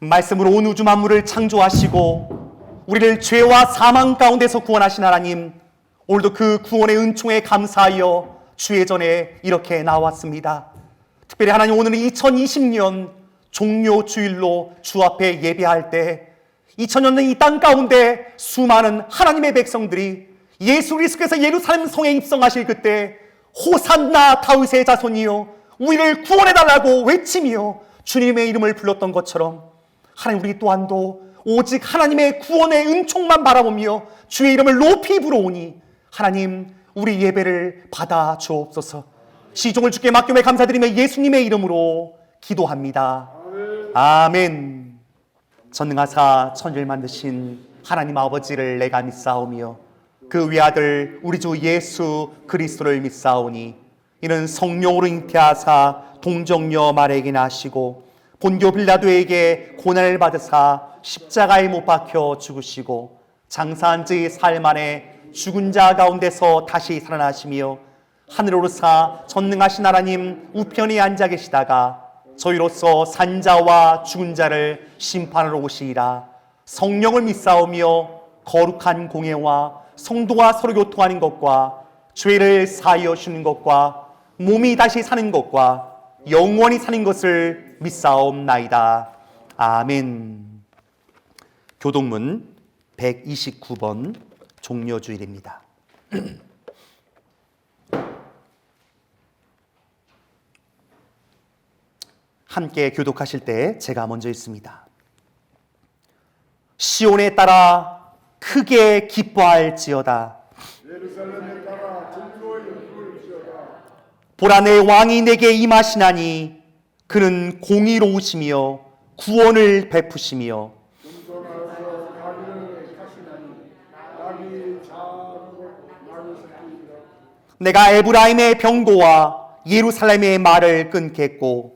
말씀으로 온 우주 만물을 창조하시고 우리를 죄와 사망 가운데서 구원하신 하나님, 오늘도 그 구원의 은총에 감사하여 주의 전에 이렇게 나왔습니다. 특별히 하나님, 오늘은 2020년 종료 주일로 주 앞에 예배할 때 2000년의 이 땅 가운데 수많은 하나님의 백성들이 예수 그리스도께서 예루살렘 성에 입성하실 그때 호산나 다윗의 자손이여 우리를 구원해달라고 외치며 주님의 이름을 불렀던 것처럼, 하나님, 우리 또한도 오직 하나님의 구원의 은총만 바라보며 주의 이름을 높이 부르오니 하나님, 우리 예배를 받아 주옵소서. 시종을 주께 맡기며 감사드리며 예수님의 이름으로 기도합니다. 아멘. 전능하사 천지를 만드신 하나님 아버지를 내가 믿사오며 그 외아들 우리 주 예수 그리스도를 믿사오니, 이는 성령으로 잉태하사 동정녀 마리아에게 나시고 본교 빌라도에게 고난을 받으사 십자가에 못 박혀 죽으시고 장사한 지 사흘 만에 죽은 자 가운데서 다시 살아나시며 하늘에 오르사 전능하신 하나님 우편에 앉아 계시다가 저희로서 산자와 죽은 자를 심판하러 오시리라. 성령을 믿사오며 거룩한 공예와 성도가 서로 교통하는 것과 죄를 사하여 주는 것과 몸이 다시 사는 것과 영원히 사는 것을 믿사옵나이다. 아멘. 교동문 129번 종료주일입니다. 함께 교독하실 때 제가 먼저 읽습니다. 시온에 따라 크게 기뻐할지어다. 예루살렘에 따라 진노의 부를지어다. 보라, 내 왕이 내게 임하시나니 그는 공의로우시며 구원을 베푸시며 겸손하여서 자기를 하시나니 자기 자르고 나를 살리리라. 내가 에브라임의 병고와 예루살렘의 말을 끊겠고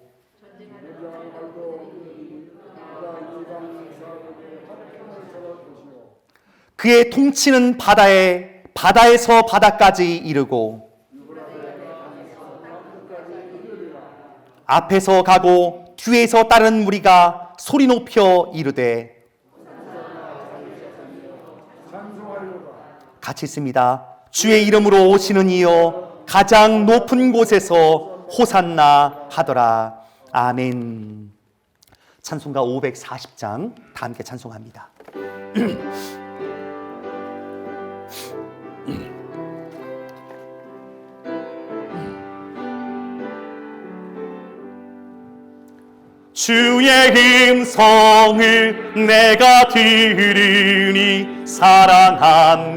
그의 통치는 바다에서 바다까지 이르고 앞에서 가고 뒤에서 따르는 무리가 소리 높여 이르되, 같이 있습니다. 주의 이름으로 오시는 이여 가장 높은 곳에서 호산나 하더라. 아멘. 찬송가 540장 다 함께 찬송합니다. 주의 음성을 내가 들으니 사랑한단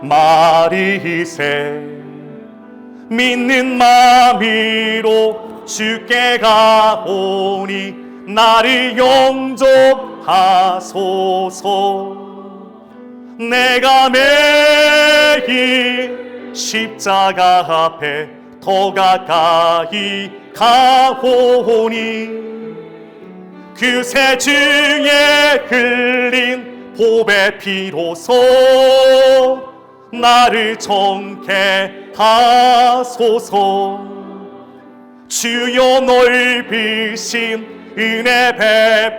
말이세. 믿는 마음으로 주께 가오니 나를 용접하소서. 내가 매일 십자가 앞에 더 가까이 가오니 그새 주에 흘린 보배 피로소 나를 정케 하소서. 주여 넓으신 은혜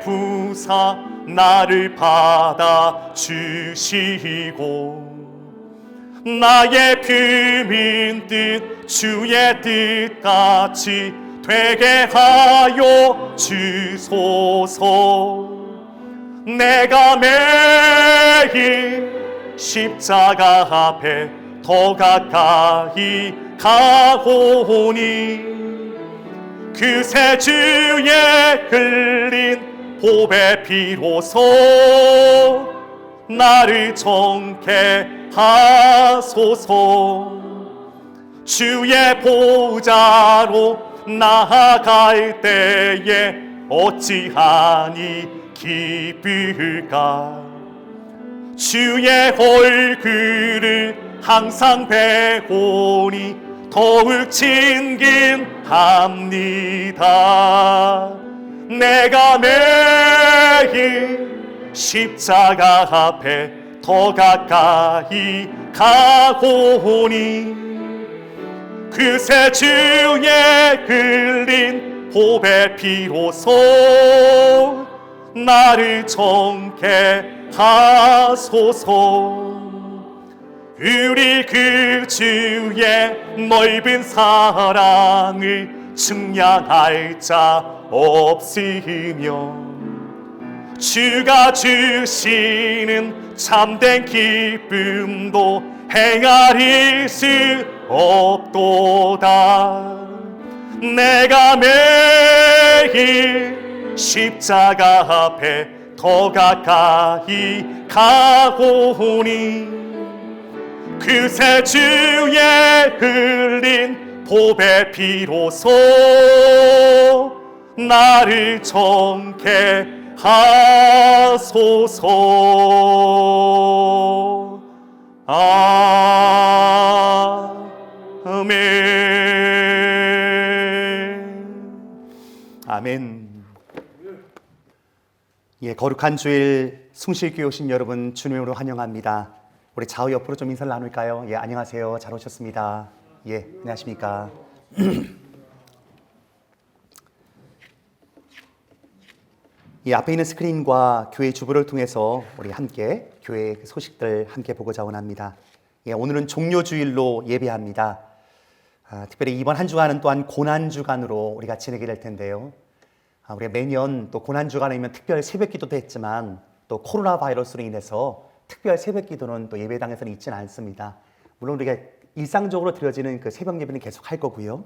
베푸사 나를 받아 주시고 나의 품인 뜻 주의 뜻같이 되게 하여 주소서. 내가 매일 십자가 앞에 더 가까이 가오니 그새 주의 흘린 보배 피로소 나를 정케 하소서. 주의 보좌로 나아갈 때에 어찌하니 기쁠까. 주의 얼굴을 항상 배우니 더욱 친근합니다. 내가 매일 십자가 앞에 더 가까이 가오니 그새 주의 흘린 보배 피로소 나를 정케 하소서. 우리 그 주의 넓은 사랑을 측량할 자 없으며 주가 주시는 참된 기쁨도 행하릴 수 없도다. 내가 매일 십자가 앞에 더 가까이 가오니 그새 주의 흘린 보배 피로소 나를 정케 하소서. 아멘. 아멘. 예, 거룩한 주일 숭실교회 오신 여러분 주님으로 환영합니다. 우리 좌우 옆으로 좀 인사를 나눌까요? 예, 안녕하세요. 잘 오셨습니다. 예, 안녕하십니까. 이 앞에 있는 스크린과 교회 주부를 통해서 우리 함께 교회 소식들 함께 보고자 원합니다. 예, 오늘은 종료주일로 예배합니다. 특별히 이번 한 주간은 또한 고난주간으로 우리가 지내게 될 텐데요. 우리가 매년 또 고난주간이면 특별 새벽기도도 했지만 또 코로나 바이러스로 인해서 특별 새벽기도는 또 예배당에서는 있지는 않습니다. 물론 우리가 일상적으로 드려지는 그 새벽 예배는 계속 할 거고요.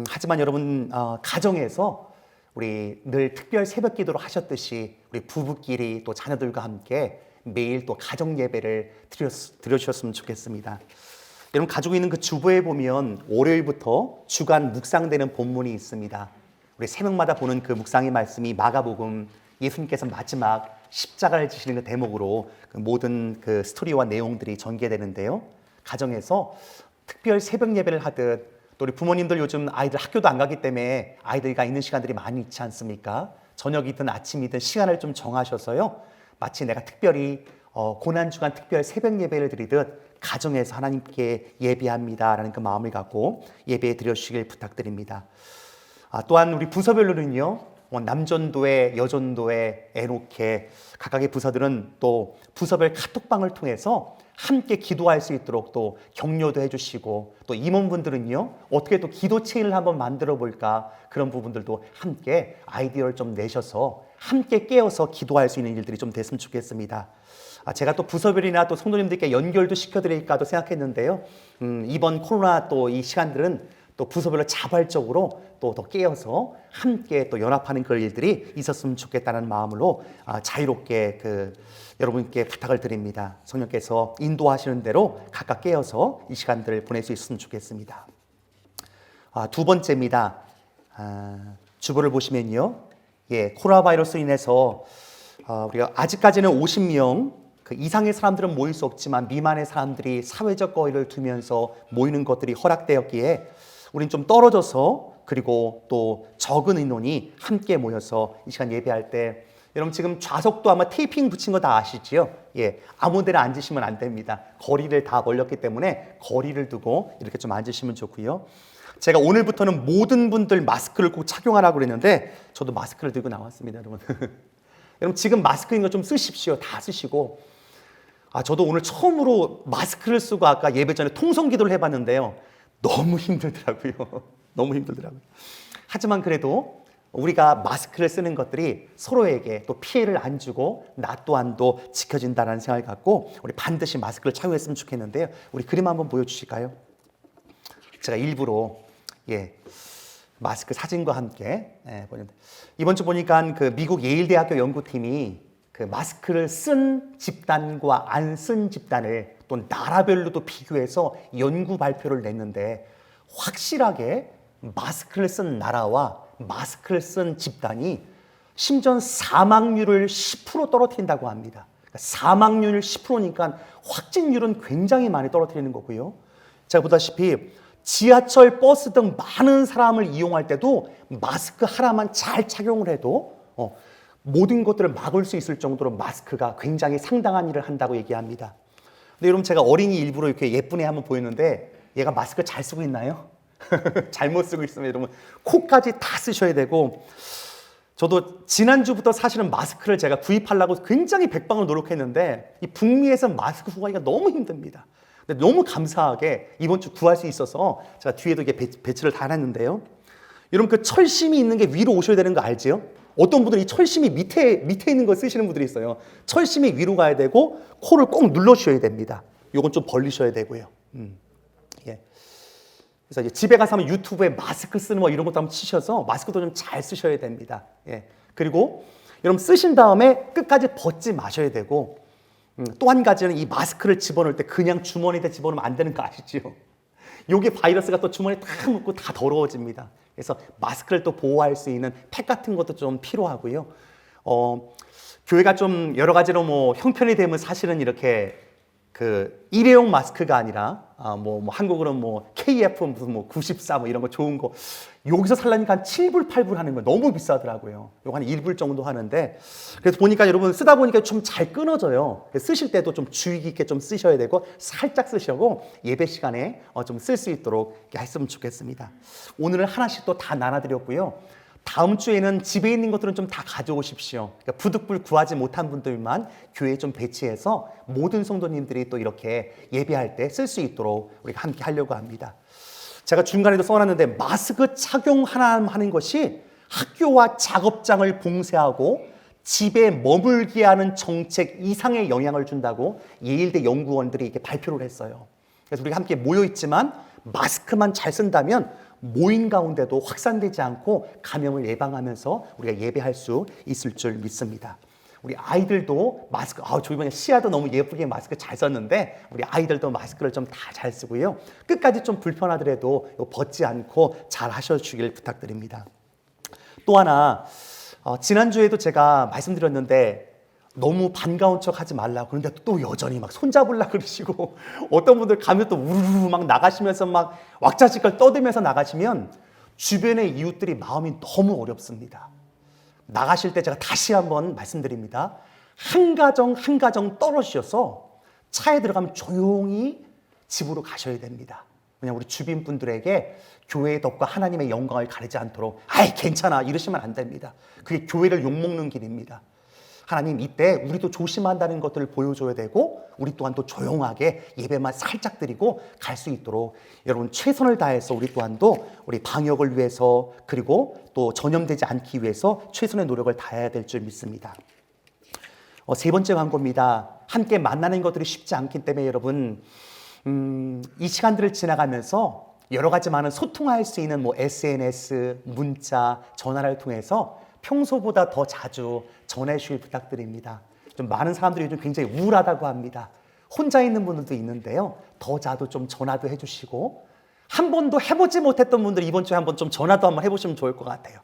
하지만 여러분 가정에서 우리 늘 특별 새벽기도를 하셨듯이 우리 부부끼리 또 자녀들과 함께 매일 또 가정 예배를 드려주셨으면 좋겠습니다. 여러분 가지고 있는 그 주보에 보면 월요일부터 주간 묵상되는 본문이 있습니다. 우리 새벽마다 보는 그 묵상의 말씀이 마가복음 예수님께서 마지막 십자가를 지시는 그 대목으로 그 모든 그 스토리와 내용들이 전개되는데요. 가정에서 특별 새벽 예배를 하듯 또 우리 부모님들 요즘 아이들 학교도 안 가기 때문에 아이들과 있는 시간들이 많이 있지 않습니까? 저녁이든 아침이든 시간을 좀 정하셔서요. 마치 내가 특별히 고난주간 특별 새벽 예배를 드리듯 가정에서 하나님께 예배합니다라는 그 마음을 갖고 예배 드려주시길 부탁드립니다. 또한 우리 부서별로는요. 남전도회, 여전도회, 애녹회 각각의 부서들은 또 부서별 카톡방을 통해서 함께 기도할 수 있도록 또 격려도 해주시고 또 임원분들은요 어떻게 또 기도 체인을 한번 만들어 볼까 그런 부분들도 함께 아이디어를 좀 내셔서 함께 깨어서 기도할 수 있는 일들이 좀 됐으면 좋겠습니다. 제가 또 부서별이나 또 성도님들께 연결도 시켜드릴까도 생각했는데요. 이번 코로나 또 이 시간들은 또 부서별로 자발적으로 또 더 깨어서 함께 또 연합하는 그런 일들이 있었으면 좋겠다는 마음으로 자유롭게 여러분께 부탁을 드립니다. 성령께서 인도하시는 대로 각각 깨어서 이 시간들을 보낼 수 있으면 좋겠습니다. 두 번째입니다. 주보를 보시면요, 코로나 바이러스로 인해서 우리가 아직까지는 50명 이상의 사람들은 모일 수 없지만 미만의 사람들이 사회적 거리를 두면서 모이는 것들이 허락되었기에 우린 좀 떨어져서 그리고 또 적은 인원이 함께 모여서 이 시간 예배할 때 여러분 지금 좌석도 아마 테이핑 붙인 거 다 아시죠? 아무 데나 앉으시면 안 됩니다. 거리를 다 벌렸기 때문에 거리를 두고 이렇게 좀 앉으시면 좋고요. 제가 오늘부터는 모든 분들 마스크를 꼭 착용하라고 그랬는데 저도 마스크를 들고 나왔습니다, 여러분. 여러분 지금 마스크인 거 좀 쓰십시오. 다 쓰시고. 저도 오늘 처음으로 마스크를 쓰고 아까 예배 전에 통성 기도를 해봤는데요. 너무 힘들더라고요. 너무 힘들더라고요. 하지만 그래도 우리가 마스크를 쓰는 것들이 서로에게 또 피해를 안 주고 나 또한도 지켜진다는 생각을 갖고 우리 반드시 마스크를 착용했으면 좋겠는데요. 우리 그림 한번 보여주실까요? 제가 일부러 마스크 사진과 함께 보는데 이번 주 보니까 그 미국 예일대학교 연구팀이 그 마스크를 쓴 집단과 안 쓴 집단을 또 나라별로도 비교해서 연구 발표를 냈는데 확실하게 마스크를 쓴 나라와 마스크를 쓴 집단이 심지어 사망률을 10% 떨어뜨린다고 합니다. 사망률 10%니까 확진율은 굉장히 많이 떨어뜨리는 거고요. 제가 보다시피 지하철, 버스 등 많은 사람을 이용할 때도 마스크 하나만 잘 착용을 해도 모든 것들을 막을 수 있을 정도로 마스크가 굉장히 상당한 일을 한다고 얘기합니다. 근데 여러분 제가 어린이 일부러 이렇게 예쁜 애 한번 보였는데 얘가 마스크 잘 쓰고 있나요? 잘못 쓰고 있으면 여러분 코까지 다 쓰셔야 되고, 저도 지난주부터 사실은 마스크를 제가 구입하려고 굉장히 백방을 노력했는데 이 북미에서 마스크 구하기가 너무 힘듭니다. 근데 너무 감사하게 이번 주 구할 수 있어서 제가 뒤에도 이게 배치를 다 해놨는데요. 여러분 그 철심이 있는 게 위로 오셔야 되는 거 알지요? 어떤 분들이 철심이 밑에 있는 거 쓰시는 분들이 있어요. 철심이 위로 가야 되고 코를 꼭 눌러주셔야 됩니다. 요건 좀 벌리셔야 되고요. 예. 그래서 이제 집에 가서 한번 유튜브에 마스크 쓰는 거 이런 것도 한번 치셔서 마스크도 좀 잘 쓰셔야 됩니다. 예. 그리고 여러분 쓰신 다음에 끝까지 벗지 마셔야 되고, 또 한 가지는 이 마스크를 집어넣을 때 그냥 주머니에 집어넣으면 안 되는 거 아시죠? 요게 바이러스가 또 주머니에 탁 묻고 다 더러워집니다. 그래서 마스크를 또 보호할 수 있는 팩 같은 것도 좀 필요하고요. 교회가 좀 여러 가지로 뭐 형편이 되면 사실은 이렇게 그 일회용 마스크가 아니라 뭐 한국으로는 뭐 KF 무슨 뭐 94 뭐 이런 거 좋은 거 여기서 살려니까 한 7불 8불 하는 거 너무 비싸더라고요. 요거 한 1불 정도 하는데, 그래서 보니까 여러분 쓰다 보니까 좀 잘 끊어져요. 쓰실 때도 좀 주의 깊게 좀 쓰셔야 되고 살짝 쓰시고 예배 시간에 좀 쓸 수 있도록 이렇게 했으면 좋겠습니다. 오늘은 하나씩 또 다 나눠드렸고요. 다음 주에는 집에 있는 것들은 좀 다 가져오십시오. 그러니까 부득불 구하지 못한 분들만 교회에 좀 배치해서 모든 성도님들이 또 이렇게 예배할 때 쓸 수 있도록 우리가 함께 하려고 합니다. 제가 중간에도 써놨는데 마스크 착용 하나 하는 것이 학교와 작업장을 봉쇄하고 집에 머물게 하는 정책 이상의 영향을 준다고 예일대 연구원들이 이렇게 발표를 했어요. 그래서 우리가 함께 모여 있지만 마스크만 잘 쓴다면 모임 가운데도 확산되지 않고 감염을 예방하면서 우리가 예배할 수 있을 줄 믿습니다. 우리 아이들도 마스크, 저 이번에 시아도 너무 예쁘게 마스크 잘 썼는데 우리 아이들도 마스크를 좀 다 잘 쓰고요. 끝까지 좀 불편하더라도 벗지 않고 잘 하셔주길 부탁드립니다. 또 하나, 지난주에도 제가 말씀드렸는데 너무 반가운 척 하지 말라고, 그런데 또 여전히 막 손잡으려고 그러시고 어떤 분들 가면 또 우르르 막 나가시면서 막 왁자지껄 떠들면서 나가시면 주변의 이웃들이 마음이 너무 어렵습니다. 나가실 때 제가 다시 한번 말씀드립니다. 한 가정 한 가정 떨어지셔서 차에 들어가면 조용히 집으로 가셔야 됩니다. 그냥 우리 주변 분들에게 교회의 덕과 하나님의 영광을 가리지 않도록 아이 괜찮아 이러시면 안 됩니다. 그게 교회를 욕먹는 길입니다. 하나님 이때 우리도 조심한다는 것들을 보여줘야 되고 우리 또한 또 조용하게 예배만 살짝 드리고 갈 수 있도록 여러분 최선을 다해서 우리 또한도 우리 방역을 위해서 그리고 또 전염되지 않기 위해서 최선의 노력을 다해야 될 줄 믿습니다. 세 번째 광고입니다. 함께 만나는 것들이 쉽지 않기 때문에 여러분 이 시간들을 지나가면서 여러 가지 많은 소통할 수 있는 뭐 SNS, 문자, 전화를 통해서 평소보다 더 자주 전해주길 부탁드립니다. 좀 많은 사람들이 요즘 굉장히 우울하다고 합니다. 혼자 있는 분들도 있는데요. 더 자주 좀 전화도 해주시고 한 번도 해보지 못했던 분들 이번 주에 한번 좀 전화도 한번 해보시면 좋을 것 같아요.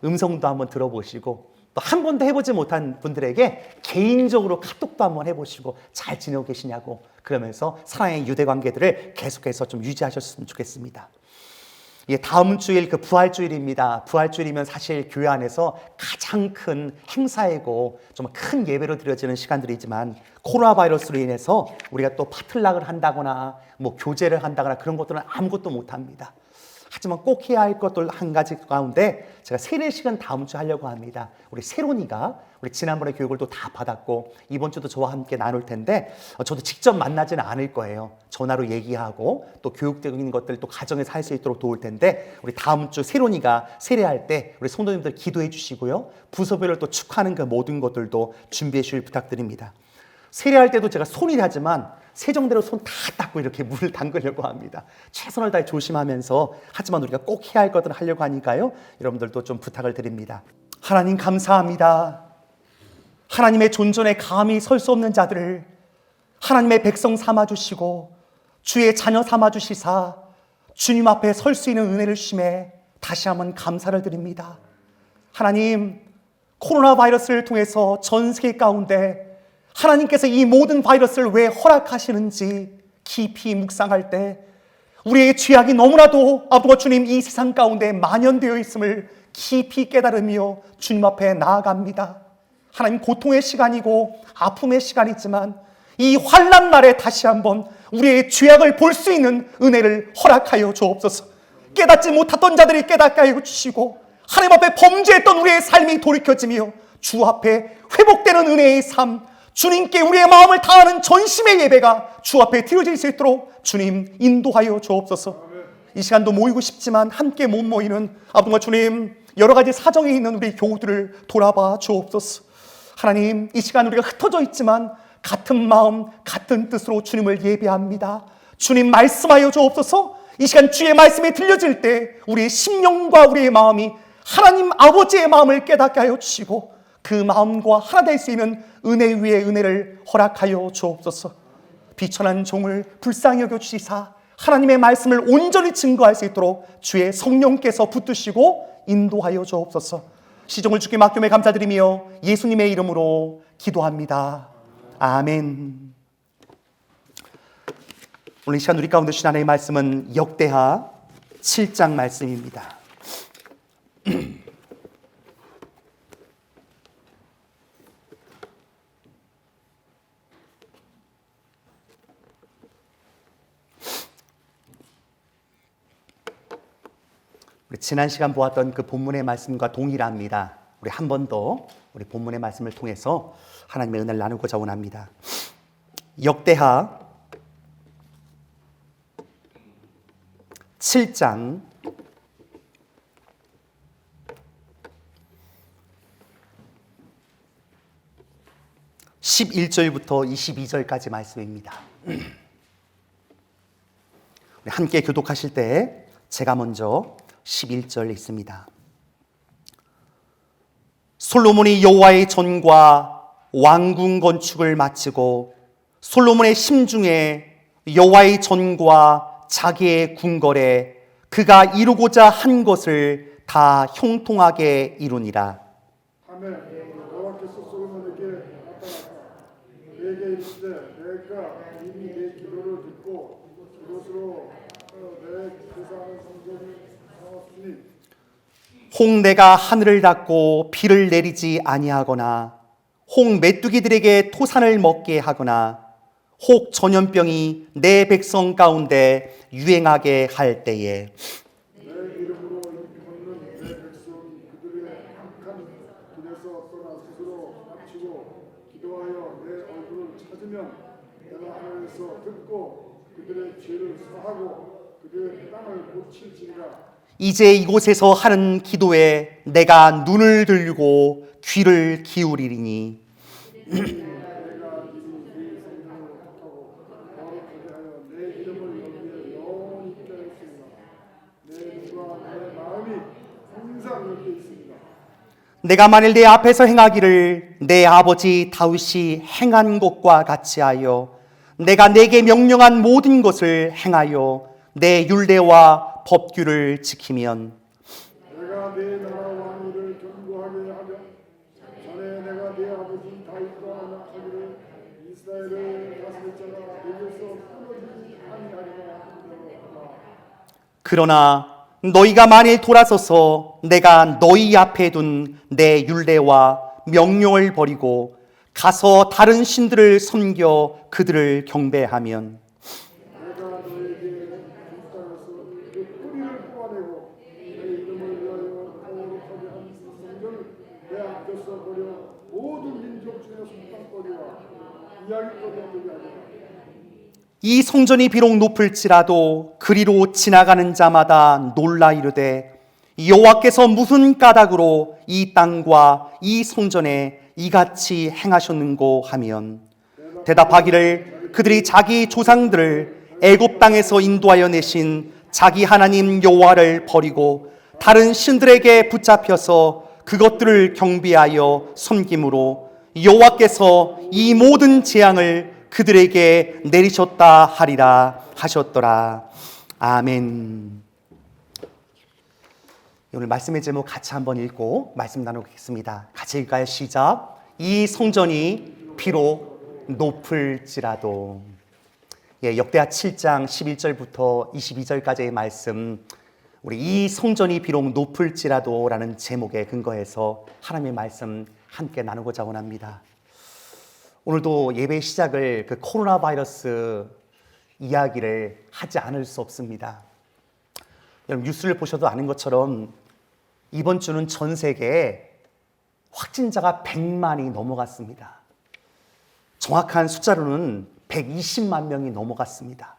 음성도 한번 들어보시고 또 한 번도 해보지 못한 분들에게 개인적으로 카톡도 한번 해보시고 잘 지내고 계시냐고 그러면서 사랑의 유대관계들을 계속해서 좀 유지하셨으면 좋겠습니다. 예, 다음 주일 그 부활주일입니다. 부활주일이면 사실 교회 안에서 가장 큰 행사이고 좀 큰 예배로 드려지는 시간들이지만 코로나 바이러스로 인해서 우리가 또 파틀락을 한다거나 뭐 교제를 한다거나 그런 것들은 아무것도 못합니다. 하지만 꼭 해야 할 것들 한 가지 가운데 제가 세례식은 다음 주 하려고 합니다. 우리 세론이가 우리 지난번에 교육을 또 다 받았고 이번 주도 저와 함께 나눌 텐데 저도 직접 만나지는 않을 거예요. 전화로 얘기하고 또 교육적인 것들 또 가정에서 할 수 있도록 도울 텐데 우리 다음 주 세론이가 세례할 때 우리 성도님들 기도해 주시고요. 부서별로 또 축하하는 그 모든 것들도 준비해 주실 부탁드립니다. 세례할 때도 제가 손이 하지만 세정대로 손 다 닦고 이렇게 물을 담그려고 합니다. 최선을 다해 조심하면서 하지만 우리가 꼭 해야 할 것들을 하려고 하니까요. 여러분들도 좀 부탁을 드립니다. 하나님 감사합니다. 하나님의 존전에 감히 설 수 없는 자들을 하나님의 백성 삼아주시고 주의 자녀 삼아주시사 주님 앞에 설 수 있는 은혜를 주심에 다시 한번 감사를 드립니다. 하나님 코로나 바이러스를 통해서 전 세계 가운데 하나님께서 이 모든 바이러스를 왜 허락하시는지 깊이 묵상할 때 우리의 죄악이 너무나도 아버지 주님 이 세상 가운데 만연되어 있음을 깊이 깨달으며 주님 앞에 나아갑니다. 하나님 고통의 시간이고 아픔의 시간이지만 이 환난 날에 다시 한번 우리의 죄악을 볼 수 있는 은혜를 허락하여 주옵소서. 깨닫지 못했던 자들이 깨닫게 하여 주시고, 하나님 앞에 범죄했던 우리의 삶이 돌이켜지며 주 앞에 회복되는 은혜의 삶, 주님께 우리의 마음을 다하는 전심의 예배가 주 앞에 드려질 수 있도록 주님 인도하여 주옵소서. 이 시간도 모이고 싶지만 함께 못 모이는 아버지 주님, 여러 가지 사정이 있는 우리 교우들을 돌아봐 주옵소서. 하나님, 이 시간 우리가 흩어져 있지만 같은 마음 같은 뜻으로 주님을 예배합니다. 주님 말씀하여 주옵소서. 이 시간 주의 말씀이 들려질 때 우리의 심령과 우리의 마음이 하나님 아버지의 마음을 깨닫게 하여 주시고, 그 마음과 하나 될 수 있는 은혜 위에 은혜를 허락하여 주옵소서. 비천한 종을 불쌍히 여겨 주시사 하나님의 말씀을 온전히 증거할 수 있도록 주의 성령께서 붙드시고 인도하여 주옵소서. 시종을 주께 맡김에 감사드리며 예수님의 이름으로 기도합니다. 아멘. 오늘 이 시간 우리 가운데 주신 하나님의 말씀은 역대하 7장 말씀입니다. 우리 지난 시간 보았던 그 본문의 말씀과 동일합니다. 우리 한 번 더 우리 본문의 말씀을 통해서 하나님의 은혜를 나누고자 원합니다. 역대하 7장 11절부터 22절까지 말씀입니다. 우리 함께 교독하실 때 제가 먼저 11절 있습니다. 솔로몬이 여호와의 전과 왕궁 건축을 마치고 솔로몬의 심중에 여호와의 전과 자기의 궁궐에 그가 이루고자 한 것을 다 형통하게 이루니라. 아멘. 여호와께서 솔로몬에게 나타나사 내게 이르시되 내가 이미 내 기도를 듣고 그것으로 내 구사하는 성전을 세웠으니 혹 내가 하늘을 닫고 비를 내리지 아니하거나 혹 메뚜기들에게 토산을 먹게 하거나 혹 전염병이 내 백성 가운데 유행하게 할 때에 내 이름으로 일컫는 내 백성이 그들의 악한 길에서 떠나 스스로 합치고 기도하여 내 얼굴을 찾으면 내가 하늘에서 듣고 그들의 죄를 사하고 그들의 땅을 고칠지니라. 이제 이곳에서 하는 기도에 내가 눈을 들고 귀를 기울이리니 내가 이미 네 성령을 택하고 거룩하게 하여 내 이름을 여기에 영원히 있게 하였습니다. 내 눈과 내 마음이 항상 여기에 있습니다. 내가 만일 내 앞에서 행하기를 내 아버지 다윗이 행한 것과 같이 하여 내가 내게 명령한 모든 것을 행하여 내 율례와 법규를 지키면 내가 내 나라 왕위를 견고하게 하며 전에 내가 내 아버지 다윗과 하기를 이스라엘을 다스릴 자가 내게서 끊어지지 아니하리라 하노라. 그러나 너희가 만일 돌아서서 내가 너희 앞에 둔 내 율례와 명령을 버리고 가서 다른 신들을 섬겨 그들을 경배하면 내가 너에게 그 땅에서 그 뿌리를 뽑아내고 내 이름을 위하여 거룩하게 한 성전을 내 앞에서 버려 모든 민족 중에 속당거리와 이야기거리가 되게 하리라. 이 성전이 비록 높을지라도 그리로 지나가는 자마다 놀라 이르되 여호와께서 무슨 까닭으로 이 땅과 이 성전에 이같이 행하셨는고 하면 대답하기를 그들이 자기 조상들을 애굽 땅에서 인도하여 내신 자기 하나님 여호와를 버리고 다른 신들에게 붙잡혀서 그것들을 경배하여 섬김으로 여호와께서 이 모든 재앙을 그들에게 내리셨다 하리라 하셨더라. 아멘. 오늘 말씀의 제목 같이 한번 읽고 말씀 나누겠습니다. 같이 읽을까요? 시작. 이 성전이 비록 높을지라도. 역대하 7장 11절부터 22절까지의 말씀, 우리 이 성전이 비록 높을지라도 라는 제목에 근거해서 하나님의 말씀 함께 나누고자 원합니다. 오늘도 예배 시작을 그 코로나 바이러스 이야기를 하지 않을 수 없습니다. 여러분 뉴스를 보셔도 아는 것처럼 이번 주는 전 세계에 확진자가 100만이 넘어갔습니다. 정확한 숫자로는 120만 명이 넘어갔습니다.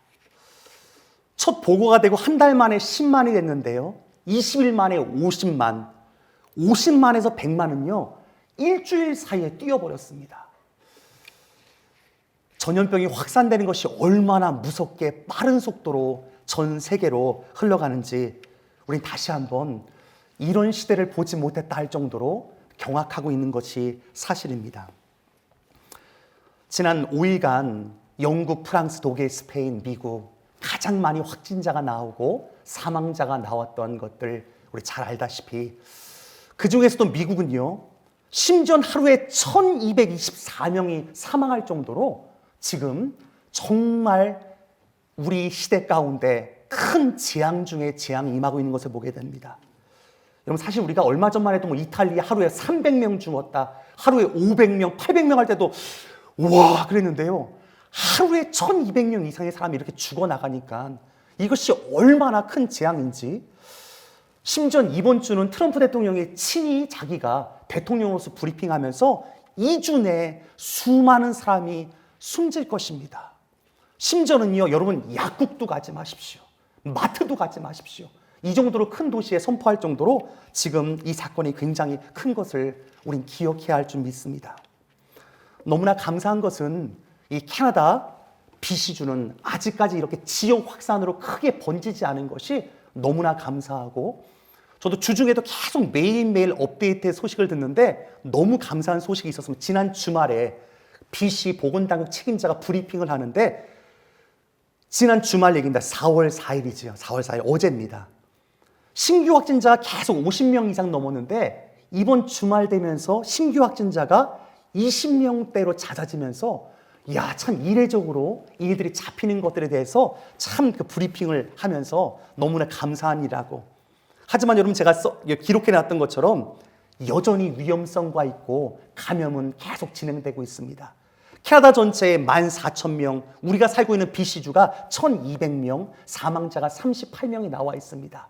첫 보고가 되고 한 달 만에 10만이 됐는데요. 20일 만에 50만, 50만에서 100만은요. 일주일 사이에 뛰어버렸습니다. 전염병이 확산되는 것이 얼마나 무섭게 빠른 속도로 전 세계로 흘러가는지 우린 다시 한번 이런 시대를 보지 못했다 할 정도로 경악하고 있는 것이 사실입니다. 지난 5일간 영국, 프랑스, 독일, 스페인, 미국 가장 많이 확진자가 나오고 사망자가 나왔던 것들 우리 잘 알다시피 그 중에서도 미국은요. 심지어 하루에 1224명이 사망할 정도로 지금 정말 우리 시대 가운데 큰 재앙 중에 재앙이 임하고 있는 것을 보게 됩니다. 여러분 사실 우리가 얼마 전만 해도 뭐 이탈리아 하루에 300명 죽었다. 하루에 500명, 800명 할 때도 와 그랬는데요. 하루에 1200명 이상의 사람이 이렇게 죽어나가니까 이것이 얼마나 큰 재앙인지 심지어 이번 주는 트럼프 대통령이 친히 자기가 대통령으로서 브리핑하면서 2주 내에 수많은 사람이 숨질 것입니다. 심지어는요, 여러분 약국도 가지 마십시오. 마트도 가지 마십시오. 이 정도로 큰 도시에 선포할 정도로 지금 이 사건이 굉장히 큰 것을 우린 기억해야 할 줄 믿습니다. 너무나 감사한 것은 이 캐나다 BC주는 아직까지 이렇게 지역 확산으로 크게 번지지 않은 것이 너무나 감사하고 저도 주중에도 계속 매일매일 업데이트의 소식을 듣는데 너무 감사한 소식이 있었습니다. 지난 주말에 BC 보건당국 책임자가 브리핑을 하는데 지난 주말 얘기입니다. 4월 4일이지요. 4월 4일 어제입니다. 신규 확진자가 계속 50명 이상 넘었는데 이번 주말 되면서 신규 확진자가 20명대로 잦아지면서 야, 참 이례적으로 이들이 잡히는 것들에 대해서 참 그 브리핑을 하면서 너무나 감사한 일이라고. 하지만 여러분 제가 기록해 놨던 것처럼 여전히 위험성과 있고 감염은 계속 진행되고 있습니다. 캐나다 전체에 14,000명, 우리가 살고 있는 BC주가 1,200명, 사망자가 38명이 나와 있습니다.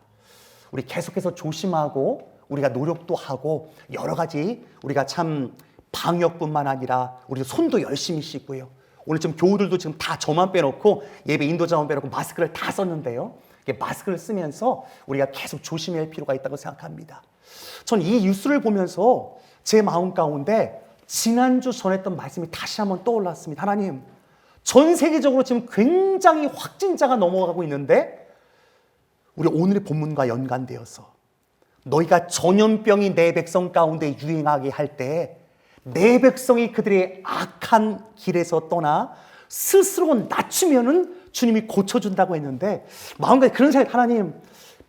우리 계속해서 조심하고 우리가 노력도 하고 여러 가지 우리가 참 방역뿐만 아니라 우리 손도 열심히 씻고요. 오늘 지금 교우들도 지금 다 저만 빼놓고 예배 인도자만 빼놓고 마스크를 다 썼는데요. 마스크를 쓰면서 우리가 계속 조심해야 할 필요가 있다고 생각합니다. 전 이 뉴스를 보면서 제 마음 가운데 지난주 전했던 말씀이 다시 한번 떠올랐습니다. 하나님, 전 세계적으로 지금 굉장히 확진자가 넘어가고 있는데 우리 오늘의 본문과 연관되어서 너희가 전염병이 내 백성 가운데 유행하게 할 때 내 백성이 그들의 악한 길에서 떠나 스스로 낮추면은 주님이 고쳐준다고 했는데 마음가짐 그런 생각, 하나님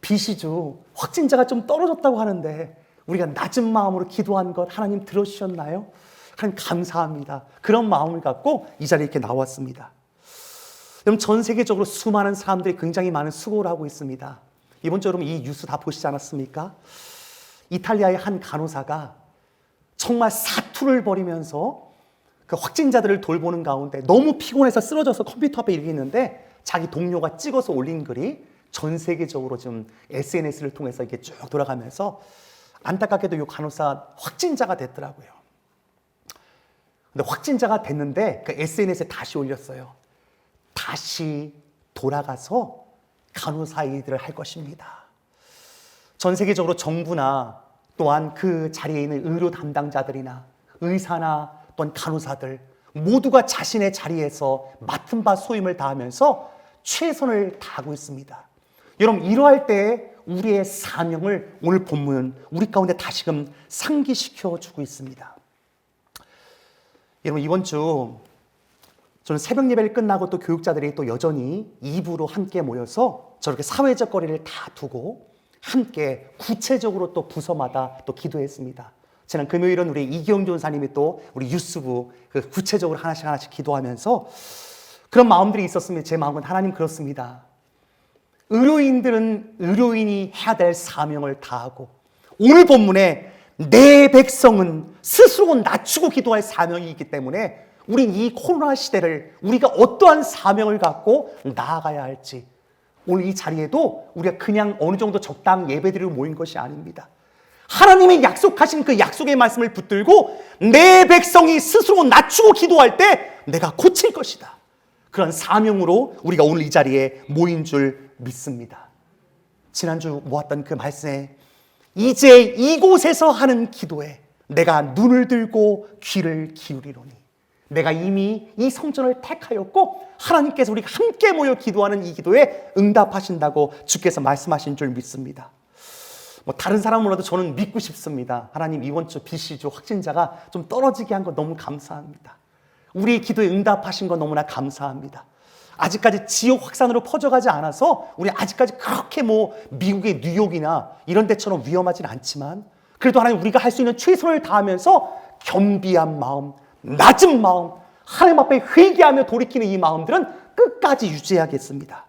BC주 확진자가 좀 떨어졌다고 하는데 우리가 낮은 마음으로 기도한 것 하나님 들어주셨나요? 하나님 감사합니다. 그런 마음을 갖고 이 자리에 이렇게 나왔습니다. 여러분 전 세계적으로 수많은 사람들이 굉장히 많은 수고를 하고 있습니다. 이번 주 여러분 이 뉴스 다 보시지 않았습니까? 이탈리아의 한 간호사가 정말 사투를 벌이면서 그 확진자들을 돌보는 가운데 너무 피곤해서 쓰러져서 컴퓨터 앞에 이렇게 있는데 자기 동료가 찍어서 올린 글이 전 세계적으로 지금 SNS를 통해서 이렇게 쭉 돌아가면서 안타깝게도 이 간호사 확진자가 됐더라고요. 근데 확진자가 됐는데 그 SNS에 다시 올렸어요. 다시 돌아가서 간호사 일들을 할 것입니다. 전 세계적으로 정부나 또한 그 자리에 있는 의료 담당자들이나 의사나 또는 간호사들 모두가 자신의 자리에서 맡은 바 소임을 다하면서 최선을 다하고 있습니다. 여러분 이러할 때 우리의 사명을 오늘 본문은 우리 가운데 다시금 상기시켜 주고 있습니다. 여러분 이번 주 저는 새벽 예배를 끝나고 또 교육자들이 또 여전히 2부로 함께 모여서 저렇게 사회적 거리를 다 두고 함께 구체적으로 또 부서마다 또 기도했습니다. 지난 금요일은 우리 이기영 전사님이 또 우리 유스부 그 구체적으로 하나씩 기도하면서 그런 마음들이 있었습니다. 제 마음은 하나님 그렇습니다. 의료인들은 의료인이 해야 될 사명을 다하고 오늘 본문에 내 백성은 스스로 낮추고 기도할 사명이 있기 때문에 우린 이 코로나 시대를 우리가 어떠한 사명을 갖고 나아가야 할지 오늘 이 자리에도 우리가 그냥 어느 정도 적당 예배드리러 모인 것이 아닙니다. 하나님이 약속하신 그 약속의 말씀을 붙들고 내 백성이 스스로 낮추고 기도할 때 내가 고칠 것이다. 그런 사명으로 우리가 오늘 이 자리에 모인 줄 믿습니다. 지난주 모았던 그 말씀에 이제 이곳에서 하는 기도에 내가 눈을 들고 귀를 기울이노니, 내가 이미 이 성전을 택하였고 하나님께서 우리가 함께 모여 기도하는 이 기도에 응답하신다고 주께서 말씀하신 줄 믿습니다. 다른 사람은 몰라도 저는 믿고 싶습니다. 하나님, 이번 주 BC주 확진자가 좀 떨어지게 한 거 너무 감사합니다. 우리 기도에 응답하신 거 너무나 감사합니다. 아직까지 지역 확산으로 퍼져가지 않아서 우리 아직까지 그렇게 미국의 뉴욕이나 이런 데처럼 위험하진 않지만, 그래도 하나님, 우리가 할 수 있는 최선을 다하면서 겸비한 마음, 낮은 마음, 하나님 앞에 회개하며 돌이키는 이 마음들은 끝까지 유지해야겠습니다.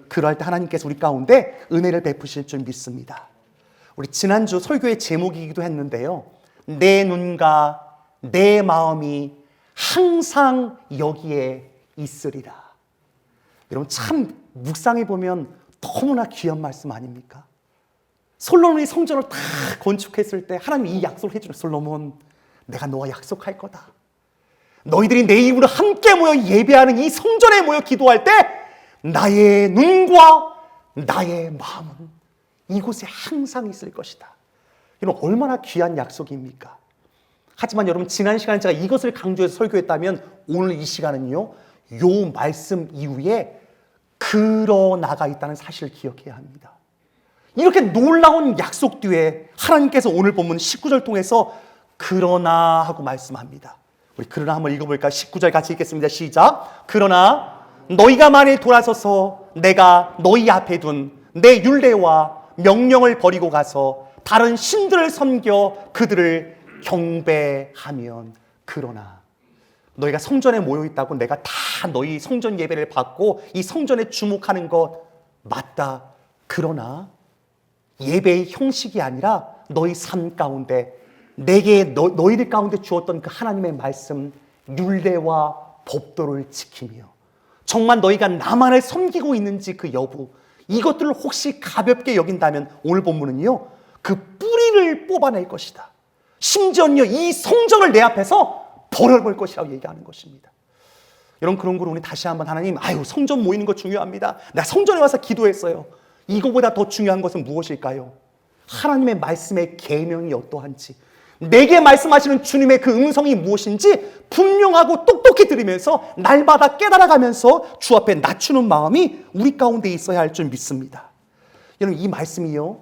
그럴 때 하나님께서 우리 가운데 은혜를 베푸실 줄 믿습니다. 우리 지난주 설교의 제목이기도 했는데요, 내 눈과 내 마음이 항상 여기에 있으리라. 여러분, 참 묵상해 보면 너무나 귀한 말씀 아닙니까? 솔로몬이 성전을 다 건축했을 때 하나님이 이 약속을 해주는, 솔로몬, 내가 너와 약속할 거다. 너희들이 내 이름으로 함께 모여 예배하는 이 성전에 모여 기도할 때 나의 눈과 나의 마음은 이곳에 항상 있을 것이다. 이런 얼마나 귀한 약속입니까? 하지만 여러분, 지난 시간에 제가 이것을 강조해서 설교했다면 오늘 이 시간은요, 요 말씀 이후에 그러나가 있다는 사실을 기억해야 합니다. 이렇게 놀라운 약속 뒤에 하나님께서 오늘 본문 19절 통해서 그러나 하고 말씀합니다. 우리 그러나 한번 읽어볼까요? 19절 같이 읽겠습니다. 시작. 그러나 너희가 만일 돌아서서 내가 너희 앞에 둔 내 율례와 명령을 버리고 가서 다른 신들을 섬겨 그들을 경배하면, 그러나 너희가 성전에 모여 있다고 내가 다 너희 성전 예배를 받고 이 성전에 주목하는 것 맞다. 그러나 예배의 형식이 아니라 너희 삶 가운데 내게 너희들 가운데 주었던 그 하나님의 말씀, 율례와 법도를 지키며 정말 너희가 나만을 섬기고 있는지 그 여부, 이것들을 혹시 가볍게 여긴다면 오늘 본문은요, 그 뿌리를 뽑아낼 것이다. 심지어는요, 이 성전을 내 앞에서 버려볼 것이라고 얘기하는 것입니다. 여러분, 그런 걸 오늘 다시 한번 하나님, 성전 모이는 거 중요합니다. 나 성전에 와서 기도했어요. 이거보다 더 중요한 것은 무엇일까요? 하나님의 말씀의 계명이 어떠한지, 내게 말씀하시는 주님의 그 음성이 무엇인지 분명하고 똑똑히 들으면서 날마다 깨달아가면서 주 앞에 낮추는 마음이 우리 가운데 있어야 할 줄 믿습니다. 여러분, 이 말씀이요,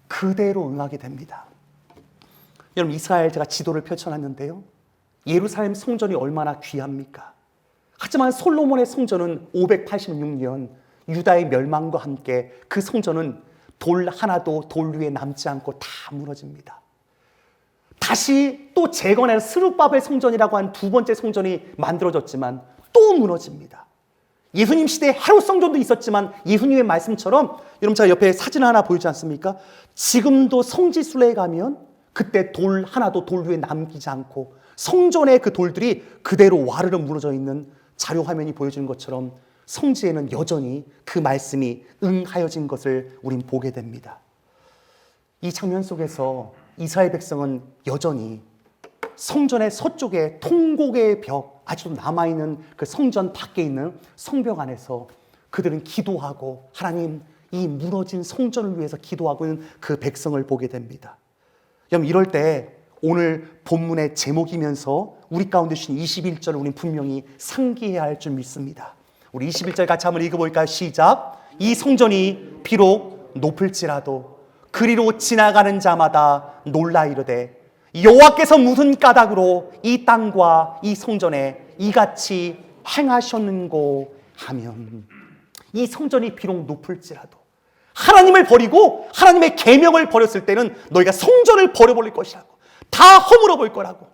그대로 응하게 됩니다. 여러분, 이스라엘 제가 지도를 펼쳐놨는데요, 예루살렘 성전이 얼마나 귀합니까? 하지만 솔로몬의 성전은 586년 유다의 멸망과 함께 그 성전은 돌 하나도 돌 위에 남지 않고 다 무너집니다. 다시 또 재건해서 스룹바벨 성전이라고 한 두 번째 성전이 만들어졌지만 또 무너집니다. 예수님 시대에 헤롯 성전도 있었지만 예수님의 말씀처럼, 여러분 제가 옆에 사진 하나 보이지 않습니까? 지금도 성지순례에 가면 그때 돌 하나도 돌 위에 남기지 않고 성전의 그 돌들이 그대로 와르르 무너져 있는 자료 화면이 보여주는 것처럼 성지에는 여전히 그 말씀이 응하여진 것을 우린 보게 됩니다. 이 장면 속에서 이스라엘 백성은 여전히 성전의 서쪽에 통곡의 벽, 아직도 남아있는 그 성전 밖에 있는 성벽 안에서 그들은 기도하고 하나님, 이 무너진 성전을 위해서 기도하고 있는 그 백성을 보게 됩니다. 여러분, 이럴 때 오늘 본문의 제목이면서 우리 가운데 주신 21절을 우린 분명히 상기해야 할 줄 믿습니다. 우리 21절 같이 한번 읽어볼까요? 시작. 이 성전이 비록 높을지라도 그리로 지나가는 자마다 놀라 이르되 여호와께서 무슨 까닭으로 이 땅과 이 성전에 이같이 행하셨는고 하면, 이 성전이 비록 높을지라도 하나님을 버리고 하나님의 계명을 버렸을 때는 너희가 성전을 버려버릴 것이라고, 다 허물어 볼 거라고.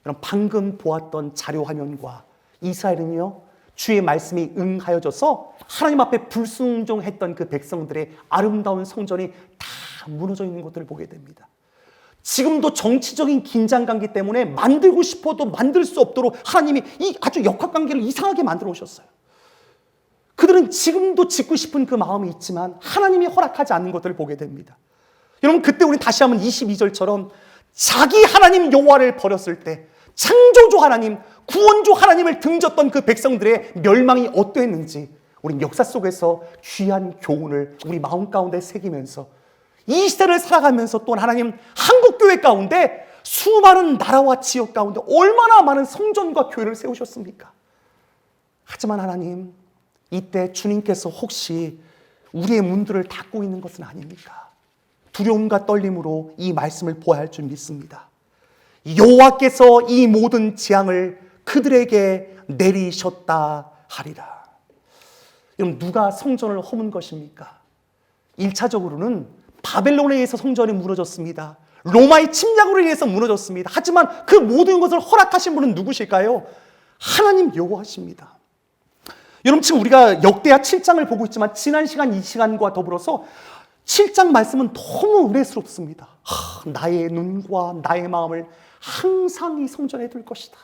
여러분, 방금 보았던 자료 화면과 이스라엘은요, 주의 말씀이 응하여져서 하나님 앞에 불순종했던 그 백성들의 아름다운 성전이 다 무너져 있는 것들을 보게 됩니다. 지금도 정치적인 긴장관계 때문에 만들고 싶어도 만들 수 없도록 하나님이 이 아주 역학관계를 이상하게 만들어 오셨어요. 그들은 지금도 짓고 싶은 그 마음이 있지만 하나님이 허락하지 않는 것들을 보게 됩니다. 여러분, 그때 우리 다시 한번 22절처럼 자기 하나님 여호와를 버렸을 때 창조주 하나님, 구원주 하나님을 등졌던 그 백성들의 멸망이 어떠했는지 우린 역사 속에서 귀한 교훈을 우리 마음 가운데 새기면서 이 시대를 살아가면서 또 하나님 한국교회 가운데 수많은 나라와 지역 가운데 얼마나 많은 성전과 교회를 세우셨습니까? 하지만 하나님, 이때 주님께서 혹시 우리의 문들을 닫고 있는 것은 아닙니까? 두려움과 떨림으로 이 말씀을 보아야 할 줄 믿습니다. 여호와께서 이 모든 재앙을 그들에게 내리셨다 하리라. 여러분, 누가 성전을 허문 것입니까? 1차적으로는 바벨론에 의해서 성전이 무너졌습니다. 로마의 침략으로 인해서 무너졌습니다. 하지만 그 모든 것을 허락하신 분은 누구실까요? 하나님 여호와십니다. 여러분, 지금 우리가 역대하 7장을 보고 있지만 지난 시간 이 시간과 더불어서 7장 말씀은 너무 은혜스럽습니다. 나의 눈과 나의 마음을 항상 이 성전에 둘 것이다.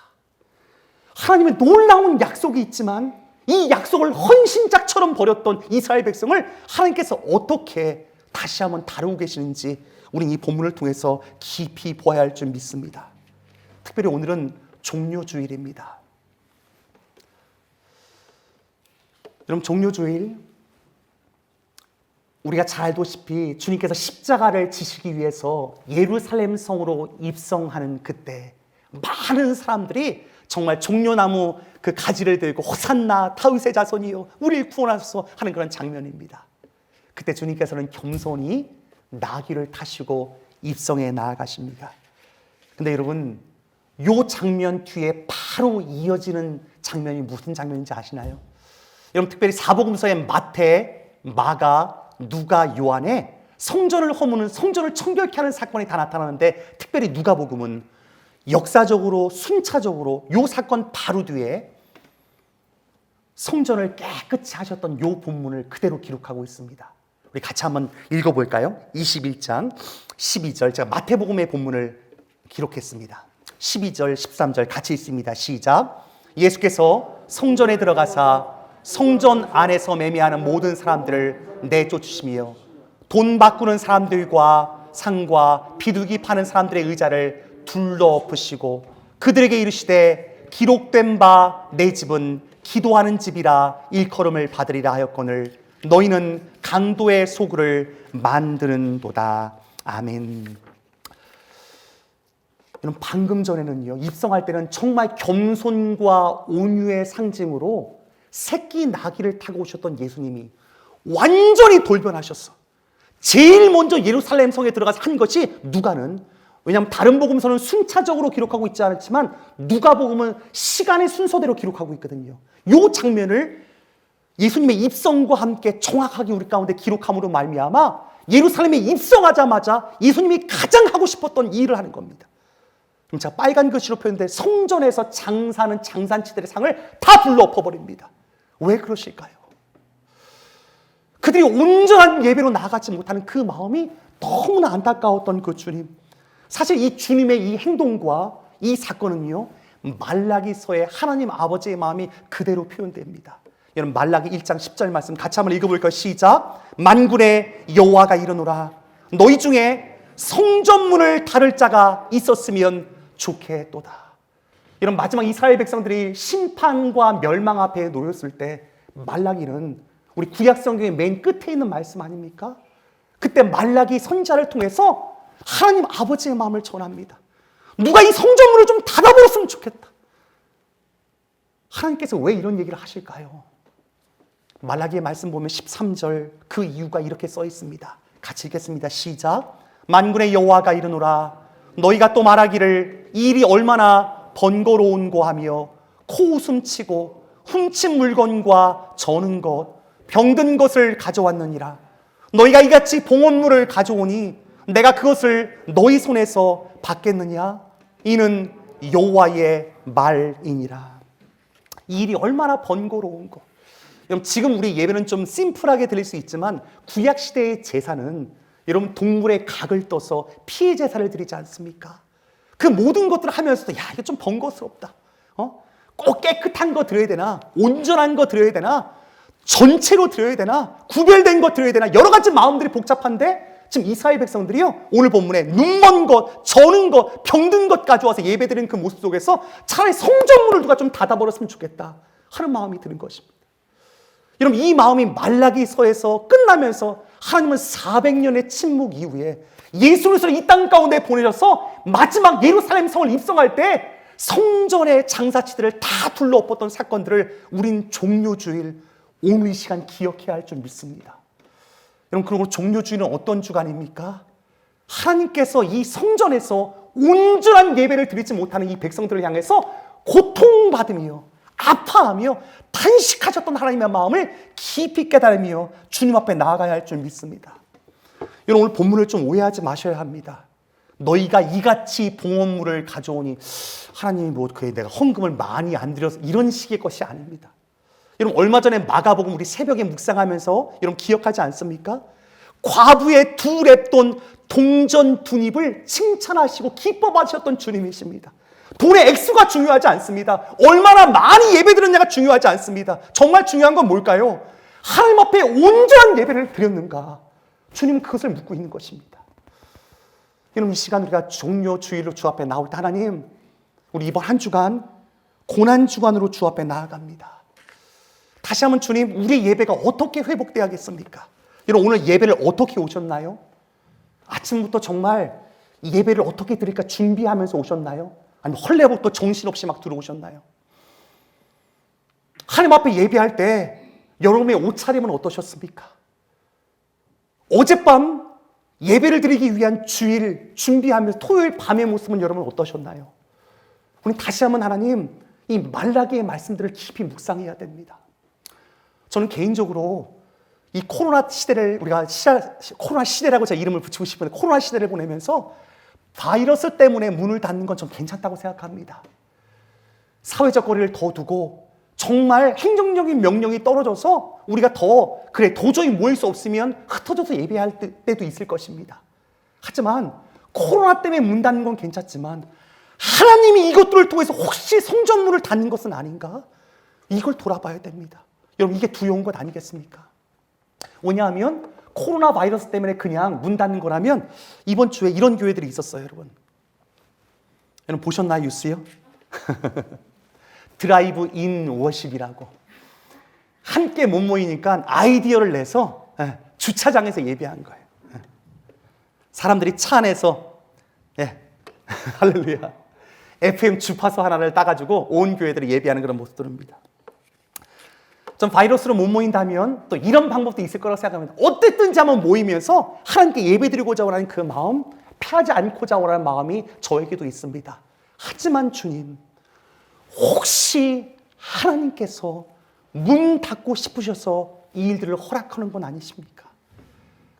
하나님의 놀라운 약속이 있지만 이 약속을 헌신짝처럼 버렸던 이스라엘 백성을 하나님께서 어떻게 다시 한번 다루고 계시는지 우리는 이 본문을 통해서 깊이 보아야 할 줄 믿습니다. 특별히 오늘은 종료주일입니다. 여러분, 종료주일 우리가 잘 알다시피 주님께서 십자가를 지시기 위해서 예루살렘 성으로 입성하는 그때 많은 사람들이 정말 종려나무 그 가지를 들고 호산나 다윗의 자손이여 우리를 구원하소서 하는 그런 장면입니다. 그때 주님께서는 겸손히 나귀를 타시고 입성에 나아가십니다. 근데 여러분, 요 장면 뒤에 바로 이어지는 장면이 무슨 장면인지 아시나요? 여러분, 특별히 사복음서의 마태, 마가, 누가, 요한에 성전을 허무는, 성전을 청결케 하는 사건이 다 나타나는데 특별히 누가복음은 역사적으로 순차적으로 요 사건 바로 뒤에 성전을 깨끗이 하셨던 요 본문을 그대로 기록하고 있습니다. 우리 같이 한번 읽어볼까요? 21장 12절, 제가 마태복음의 본문을 기록했습니다. 12절 13절 같이 읽습니다. 시작. 예수께서 성전에 들어가사 성전 안에서 매매하는 모든 사람들을 내쫓으시며 돈 바꾸는 사람들과 상과 비둘기 파는 사람들의 의자를 둘러엎으시고 그들에게 이르시되 기록된 바 내 집은 기도하는 집이라 일컬음을 받으리라 하였거늘 너희는 강도의 소굴을 만드는도다. 아멘. 여러분, 방금 전에는요, 입성할 때는 정말 겸손과 온유의 상징으로 새끼 나귀를 타고 오셨던 예수님이 완전히 돌변하셨어. 제일 먼저 예루살렘 성에 들어가서 한 것이 누가는, 왜냐하면 다른 복음서는 순차적으로 기록하고 있지 않지만 누가복음은 시간의 순서대로 기록하고 있거든요. 이 장면을 예수님의 입성과 함께 정확하게 우리 가운데 기록함으로 말미암아 예루살렘에 입성하자마자 예수님이 가장 하고 싶었던 이 일을 하는 겁니다. 그럼 제가 빨간 글씨로 표현된 성전에서 장사하는 장산치들의 상을 다 불러 엎어버립니다. 왜 그러실까요? 그들이 온전한 예배로 나아가지 못하는 그 마음이 너무나 안타까웠던 그 주님. 사실 이 주님의 이 행동과 이 사건은요, 말라기서의 하나님 아버지의 마음이 그대로 표현됩니다. 여러분, 말라기 1장 10절 말씀 같이 한번 읽어볼까요? 시작. 만군의 여호와가 이르노라 너희 중에 성전문을 다룰 자가 있었으면 좋겠도다. 이런 마지막 이스라엘 백성들이 심판과 멸망 앞에 놓였을 때 말라기는 우리 구약 성경의 맨 끝에 있는 말씀 아닙니까? 그때 말라기 선지자를 통해서 하나님 아버지의 마음을 전합니다. 누가 이 성전문을 좀 닫아버렸으면 좋겠다. 하나님께서 왜 이런 얘기를 하실까요? 말라기의 말씀 보면 13절 그 이유가 이렇게 써 있습니다. 같이 읽겠습니다. 시작. 만군의 여호와가 이르노라 너희가 또 말하기를 이 일이 얼마나 번거로운고 하며 코웃음치고 훔친 물건과 저는 것 병든 것을 가져왔느니라. 너희가 이같이 봉헌물을 가져오니 내가 그것을 너희 손에서 받겠느냐? 이는 여호와의 말이니라. 이 일이 얼마나 번거로운 것. 여러분, 지금 우리 예배는 좀 심플하게 들릴 수 있지만 구약 시대의 제사는 여러분 동물의 각을 떠서 피해 제사를 드리지 않습니까? 그 모든 것들을 하면서도 야, 이거 좀 번거롭다. 꼭 깨끗한 거 드려야 되나? 온전한 거 드려야 되나? 전체로 드려야 되나? 구별된 것 드려야 되나? 여러 가지 마음들이 복잡한데 지금 이스라엘 백성들이요, 오늘 본문에 눈먼 것, 저는 것, 병든 것 가져와서 예배드리는 그 모습 속에서 차라리 성전문을 누가 좀 닫아버렸으면 좋겠다 하는 마음이 드는 것입니다. 여러분, 이 마음이 말라기서에서 끝나면서 하나님은 400년의 침묵 이후에 예수 그리스도를 이 땅 가운데 보내셔서 마지막 예루살렘 성을 입성할 때 성전의 장사치들을 다 둘러엎었던 사건들을 우린 종료주일 오늘 이 시간 기억해야 할 줄 믿습니다. 여러분, 그리고 종료주일은 어떤 주간입니까? 하나님께서 이 성전에서 온전한 예배를 드리지 못하는 이 백성들을 향해서 고통받으며 아파하며 탄식하셨던 하나님의 마음을 깊이 깨달으며 주님 앞에 나아가야 할 줄 믿습니다. 여러분, 오늘 본문을 좀 오해하지 마셔야 합니다. 너희가 이같이 봉헌물을 가져오니 하나님이 뭐 그에 내가 헌금을 많이 안 드려서 이런 식의 것이 아닙니다. 여러분, 얼마 전에 마가복음 우리 새벽에 묵상하면서 여러분 기억하지 않습니까? 과부의 두 랩돈 동전 두 입을 칭찬하시고 기뻐 받으셨던 주님이십니다. 돈의 액수가 중요하지 않습니다. 얼마나 많이 예배드렸냐가 중요하지 않습니다. 정말 중요한 건 뭘까요? 하나님 앞에 온전한 예배를 드렸는가? 주님은 그것을 묻고 있는 것입니다. 여러분, 이 시간 우리가 종료주일로 주 앞에 나올 때 하나님, 우리 이번 한 주간 고난주간으로 주 앞에 나아갑니다. 다시 한번 주님, 우리 예배가 어떻게 회복돼야겠습니까? 여러분, 오늘 예배를 어떻게 오셨나요? 아침부터 정말 예배를 어떻게 드릴까 준비하면서 오셨나요? 아니면 헐레벌떡 정신없이 막 들어오셨나요? 하나님 앞에 예배할 때 여러분의 옷차림은 어떠셨습니까? 어젯밤 예배를 드리기 위한 주일 준비하면서 토요일 밤의 모습은 여러분 어떠셨나요? 우리 다시 한번 하나님, 이 말라기의 말씀들을 깊이 묵상해야 됩니다. 저는 개인적으로 이 코로나 시대를 코로나 시대라고 제가 이름을 붙이고 싶은데, 코로나 시대를 보내면서 바이러스 때문에 문을 닫는 건 좀 괜찮다고 생각합니다. 사회적 거리를 더 두고 정말 행정적인 명령이 떨어져서 우리가 도저히 모일 수 없으면 흩어져서 예배할 때도 있을 것입니다. 하지만 코로나 때문에 문 닫는 건 괜찮지만 하나님이 이것들을 통해서 혹시 성전문을 닫는 것은 아닌가? 이걸 돌아봐야 됩니다. 여러분, 이게 두려운 것 아니겠습니까? 왜냐하면 코로나 바이러스 때문에 그냥 문 닫는 거라면 이번 주에 이런 교회들이 있었어요, 여러분. 여러분 보셨나요, 뉴스요? 드라이브 인 워십이라고. 함께 못 모이니까 아이디어를 내서 주차장에서 예배한 거예요. 사람들이 차 안에서 할렐루야, FM 주파수 하나를 따가지고 온 교회들이 예배하는 그런 모습들입니다. 전 바이러스로 못 모인다면 또 이런 방법도 있을 거라고 생각합니다. 어쨌든지 한번 모이면서 하나님께 예배드리고자 하는 그 마음, 피하지 않고자 하는 마음이 저에게도 있습니다. 하지만 주님, 혹시 하나님께서 문 닫고 싶으셔서 이 일들을 허락하는 건 아니십니까?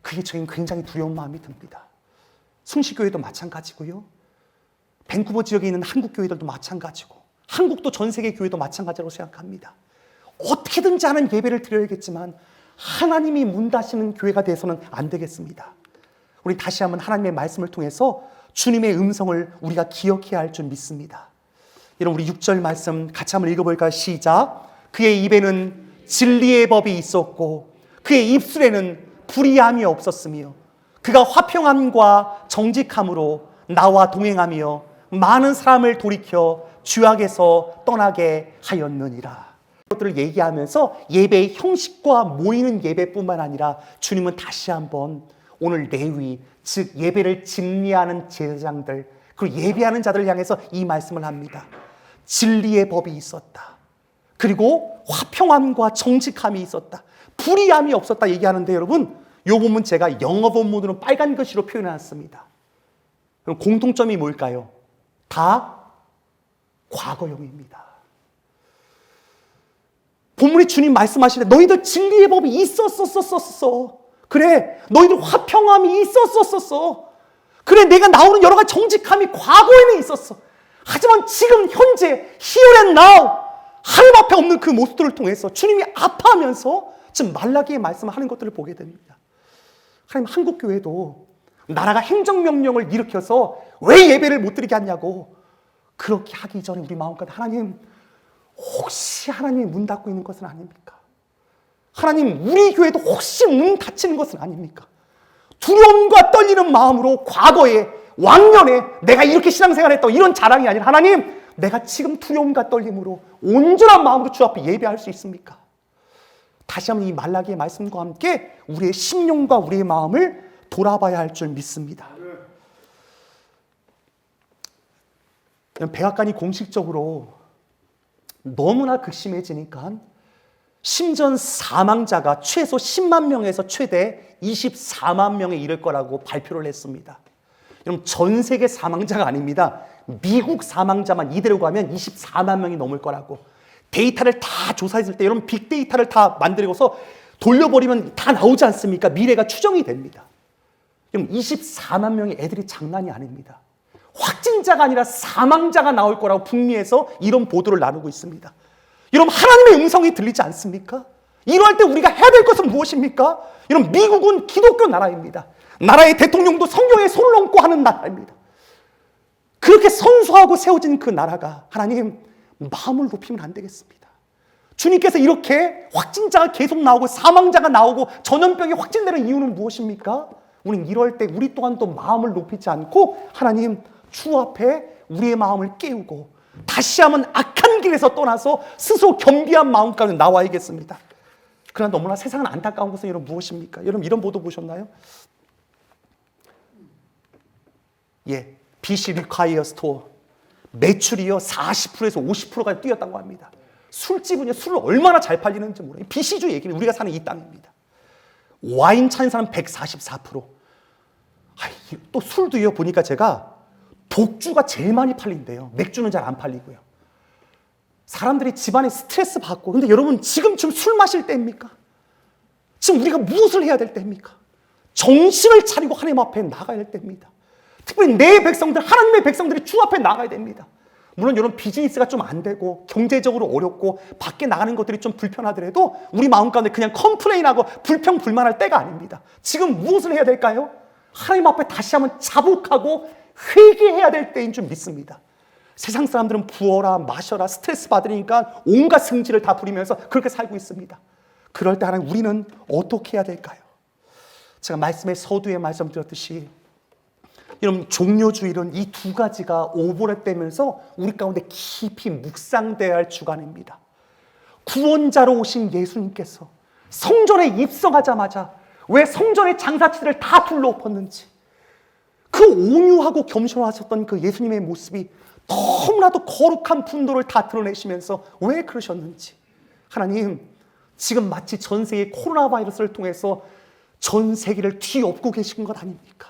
그게 저에겐 굉장히 두려운 마음이 듭니다. 숭실교회도 마찬가지고요, 밴쿠버 지역에 있는 한국 교회들도 마찬가지고, 한국도 전 세계 교회도 마찬가지라고 생각합니다. 어떻게든지 하는 예배를 드려야겠지만 하나님이 문 닫으시는 교회가 돼서는 안 되겠습니다. 우리 다시 한번 하나님의 말씀을 통해서 주님의 음성을 우리가 기억해야 할 줄 믿습니다. 여러분, 우리 6절 말씀 같이 한번 읽어볼까요? 시작. 그의 입에는 진리의 법이 있었고 그의 입술에는 불의함이 없었으며 그가 화평함과 정직함으로 나와 동행하며 많은 사람을 돌이켜 죄악에서 떠나게 하였느니라. 것들을 얘기하면서 예배의 형식과 모이는 예배뿐만 아니라 주님은 다시 한번 오늘 레위, 즉 예배를 집리하는 제사장들, 그리고 예배하는 자들을 향해서 이 말씀을 합니다. 진리의 법이 있었다. 그리고 화평함과 정직함이 있었다. 불의함이 없었다 얘기하는데, 여러분, 이 본문 제가 영어 본문으로 빨간 글씨로 표현해놨습니다. 그럼 공통점이 뭘까요? 다 과거형입니다. 본문에 주님 말씀하시되 너희들 진리의 법이 있었었었었어. 그래, 너희들 화평함이 있었었었어. 그래, 내가 나오는 여러 가지 정직함이 과거에는 있었어. 하지만 지금 현재 here and now 하나님 앞에 없는 그 모습들을 통해서 주님이 아파하면서 지금 말라기의 말씀을 하는 것들을 보게 됩니다. 하나님, 한국 교회도 나라가 행정명령을 일으켜서 왜 예배를 못 드리게 하냐고 그렇게 하기 전에 우리 마음까지 하나님, 혹시 하나님이 문 닫고 있는 것은 아닙니까? 하나님, 우리 교회도 혹시 문 닫히는 것은 아닙니까? 두려움과 떨리는 마음으로 과거에 왕년에 내가 이렇게 신앙생활했다고 이런 자랑이 아니라 하나님, 내가 지금 두려움과 떨림으로 온전한 마음으로 주 앞에 예배할 수 있습니까? 다시 한번 이 말라기의 말씀과 함께 우리의 심령과 우리의 마음을 돌아봐야 할 줄 믿습니다. 백악관이 공식적으로 너무나 극심해지니까 심전 사망자가 최소 10만 명에서 최대 24만 명에 이를 거라고 발표를 했습니다. 여러분, 전 세계 사망자가 아닙니다. 미국 사망자만 이대로 가면 24만 명이 넘을 거라고. 데이터를 다 조사했을 때 여러분 빅데이터를 다 만들고서 돌려버리면 다 나오지 않습니까? 미래가 추정이 됩니다. 여러분 24만 명의 애들이 장난이 아닙니다. 확진자가 아니라 사망자가 나올 거라고 북미에서 이런 보도를 나누고 있습니다. 여러분 하나님의 음성이 들리지 않습니까? 이러할 때 우리가 해야 될 것은 무엇입니까? 여러분 미국은 기독교 나라입니다. 나라의 대통령도 성경에 손을 얹고 하는 나라입니다. 그렇게 선수하고 세워진 그 나라가 하나님 마음을 높이면 안 되겠습니다. 주님께서 이렇게 확진자가 계속 나오고 사망자가 나오고 전염병이 확진되는 이유는 무엇입니까? 우리는 이럴 때 우리 또한 또 마음을 높이지 않고 하나님 주 앞에 우리의 마음을 깨우고 다시 한번 악한 길에서 떠나서 스스로 겸비한 마음까지 나와야겠습니다. 그러나 너무나 세상은 안타까운 것은 여러분 무엇입니까? 여러분 이런 보도 보셨나요? BC 리콰이어 스토어 매출이요 40%에서 50%까지 뛰었다고 합니다. 술집은요 술을 얼마나 잘 팔리는지 모르겠어요. BC주 얘기는 우리가 사는 이 땅입니다. 와인 찾는 사람 144%. 또 술도요 보니까 제가 독주가 제일 많이 팔린대요. 맥주는 잘 안 팔리고요. 사람들이 집안에 스트레스 받고. 근데 여러분 지금쯤 술 마실 때입니까? 지금 우리가 무엇을 해야 될 때입니까? 정신을 차리고 하나님 앞에 나가야 될 때입니다. 특별히 내 백성들, 하나님의 백성들이 주 앞에 나가야 됩니다. 물론 여러분 비즈니스가 좀 안 되고 경제적으로 어렵고 밖에 나가는 것들이 좀 불편하더라도 우리 마음 가운데 그냥 컴플레인하고 불평불만할 때가 아닙니다. 지금 무엇을 해야 될까요? 하나님 앞에 다시 한번 자복하고 회개해야 될 때인 줄 믿습니다. 세상 사람들은 부어라 마셔라 스트레스 받으니까 온갖 승질을 다 부리면서 그렇게 살고 있습니다. 그럴 때 하나님 우리는 어떻게 해야 될까요? 제가 말씀에 서두에 말씀드렸듯이 여러분 종료주일은 이 두 가지가 오버랩되면서 우리 가운데 깊이 묵상되어야 할 주간입니다. 구원자로 오신 예수님께서 성전에 입성하자마자 왜 성전의 장사치들을 다 둘러엎었는지 그 온유하고 겸손하셨던 그 예수님의 모습이 너무나도 거룩한 분도를 다 드러내시면서 왜 그러셨는지 하나님 지금 마치 전 세계 코로나 바이러스를 통해서 전 세계를 뒤엎고 계신 것 아닙니까?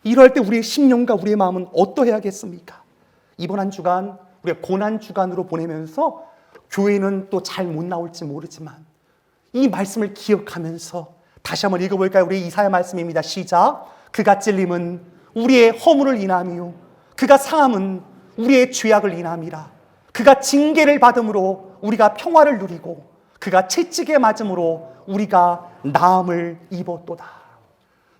이럴 때 우리의 심령과 우리의 마음은 어떠해야겠습니까? 이번 한 주간 우리가 고난 주간으로 보내면서 교회는 또 잘 못 나올지 모르지만 이 말씀을 기억하면서 다시 한번 읽어볼까요? 우리 이사야 말씀입니다. 시작. 그가 찔림은 우리의 허물을 인함이요 그가 상함은 우리의 죄악을 인함이라. 그가 징계를 받음으로 우리가 평화를 누리고 그가 채찍에 맞음으로 우리가 나음을 입었도다.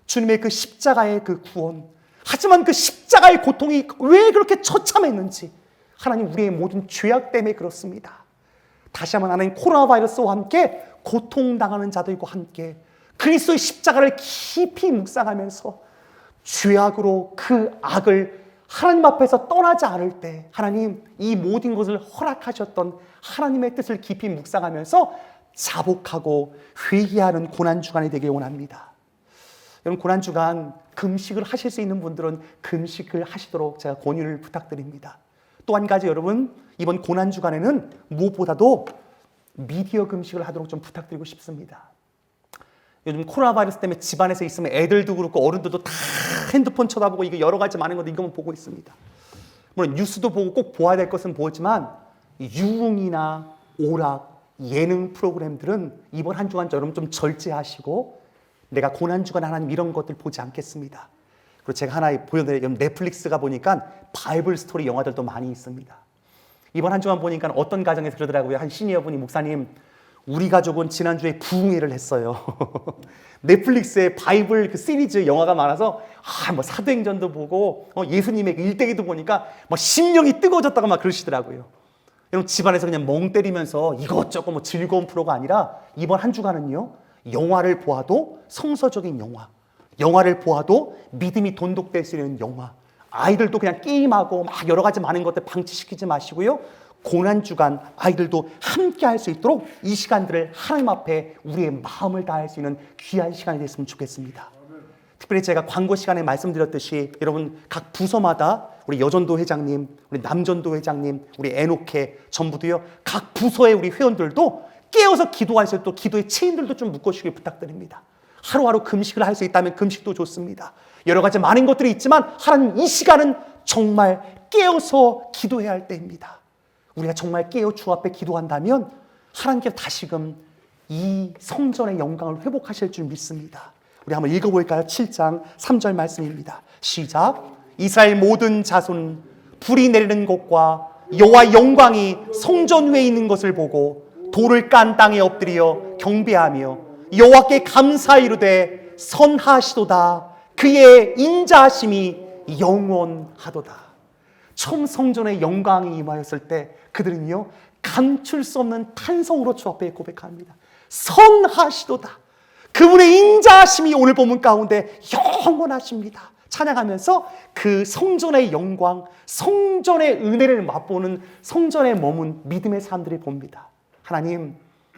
주님의 그 십자가의 그 구원, 하지만 그 십자가의 고통이 왜 그렇게 처참했는지 하나님 우리의 모든 죄악 때문에 그렇습니다. 다시 한번 하나님 코로나 바이러스와 함께 고통당하는 자들과 함께 그리스도의 십자가를 깊이 묵상하면서 죄악으로 그 악을 하나님 앞에서 떠나지 않을 때 하나님 이 모든 것을 허락하셨던 하나님의 뜻을 깊이 묵상하면서 자복하고 회개하는 고난주간이 되길 원합니다. 여러분 고난주간 금식을 하실 수 있는 분들은 금식을 하시도록 제가 권유를 부탁드립니다. 또 한 가지 여러분 이번 고난주간에는 무엇보다도 미디어 금식을 하도록 좀 부탁드리고 싶습니다. 요즘 코로나 바이러스 때문에 집안에서 있으면 애들도 그렇고 어른들도 다 핸드폰 쳐다보고 이게 여러 가지 많은 것도 이것만 보고 있습니다. 물론 뉴스도 보고 꼭 보아야 될 것은 보지만 유흥이나 오락, 예능 프로그램들은 이번 한 주간 여러분 좀 절제하시고 내가 고난주간 하나님 이런 것들 보지 않겠습니다. 그리고 제가 하나 보여드려요. 넷플릭스가 보니까 바이블 스토리 영화들도 많이 있습니다. 이번 한 주간 보니까 어떤 가정에서 그러더라고요. 한 시니어분이 목사님 우리 가족은 지난주에 부흥회를 했어요. 넷플릭스에 바이블 그 시리즈 영화가 많아서 뭐 사도행전도 보고 예수님의 그 일대기도 보니까 막 심령이 뜨거워졌다고 막 그러시더라고요. 여러분 집안에서 그냥 멍 때리면서 이것저것 뭐 즐거운 프로가 아니라 이번 한 주간은요, 영화를 보아도 성서적인 영화를 보아도 믿음이 돈독될 수 있는 영화, 아이들도 그냥 게임하고 막 여러 가지 많은 것들 방치시키지 마시고요, 고난주간 아이들도 함께 할 수 있도록 이 시간들을 하나님 앞에 우리의 마음을 다할 수 있는 귀한 시간이 됐으면 좋겠습니다. 특별히 제가 광고 시간에 말씀드렸듯이 여러분 각 부서마다 우리 여전도 회장님, 우리 남전도 회장님, 우리 에녹회 전부도요, 각 부서의 우리 회원들도 깨어서 기도할 수 있도록 기도의 체인들도 좀 묶어주시길 부탁드립니다. 하루하루 금식을 할 수 있다면 금식도 좋습니다. 여러 가지 많은 것들이 있지만 하나님, 이 시간은 정말 깨어서 기도해야 할 때입니다. 우리가 정말 깨어 주 앞에 기도한다면 하나님께서 다시금 이 성전의 영광을 회복하실 줄 믿습니다. 우리 한번 읽어볼까요? 7장 3절 말씀입니다. 시작. 이스라엘 모든 자손은 불이 내리는 것과 여호와 영광이 성전 위에 있는 것을 보고 돌을 깐 땅에 엎드려 경배하며 여호와께 감사이르되 선하시도다. 그의 인자하심이 영원하도다. 처음 성전의 영광이 임하였을 때 그들은요, 감출 수 없는 탄성으로 주 앞에 고백합니다. 선하시도다. 그분의 인자하심이 오늘 본문 가운데 영원하십니다. 찬양하면서 그 성전의 영광, 성전의 은혜를 맛보는 성전에 머문 믿음의 사람들이 봅니다. 하나님,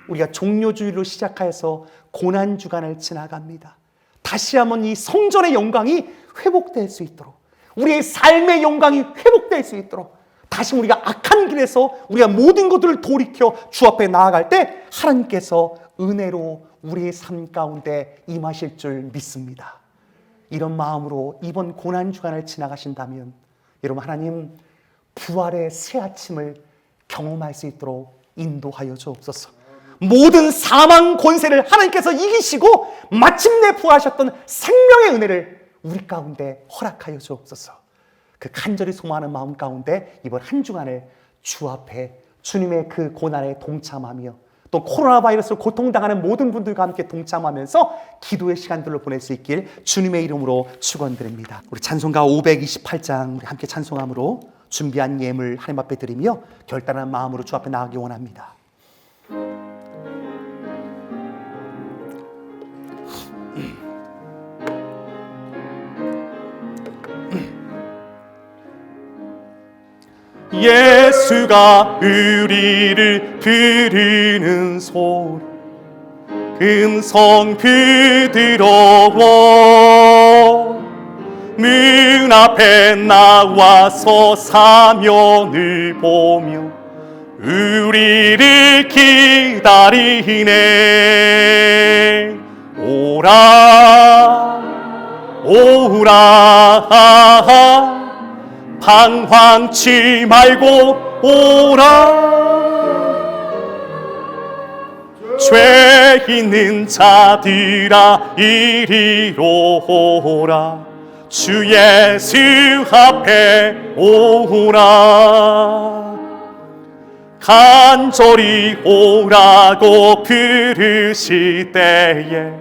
우리가 종료주의로 시작하여서 고난주간을 지나갑니다. 다시 한번 이 성전의 영광이 회복될 수 있도록, 우리의 삶의 영광이 회복될 수 있도록, 다시 우리가 악한 길에서 우리가 모든 것들을 돌이켜 주 앞에 나아갈 때 하나님께서 은혜로 우리의 삶 가운데 임하실 줄 믿습니다. 이런 마음으로 이번 고난주간을 지나가신다면 여러분, 하나님 부활의 새 아침을 경험할 수 있도록 인도하여 주옵소서. 모든 사망 권세를 하나님께서 이기시고 마침내 부활하셨던 생명의 은혜를 우리 가운데 허락하여 주옵소서. 그 간절히 소망하는 마음 가운데 이번 한 주간을 주 앞에 주님의 그 고난에 동참하며 또 코로나 바이러스로 고통당하는 모든 분들과 함께 동참하면서 기도의 시간들로 보낼 수 있길 주님의 이름으로 축원드립니다. 우리 찬송가 528장 우리 함께 찬송함으로 준비한 예물 하나님 앞에 드리며 결단한 마음으로 주 앞에 나가기 원합니다. 예수가 우리를 부르는 소리, 음성 부드러워 문 앞에 나와서 사명을 보며 우리를 기다리네. 오라 오라 방황치 말고 오라. 죄 있는 자들아 이리로 오라. 주 예수 앞에 오라. 간절히 오라고 부르실 때에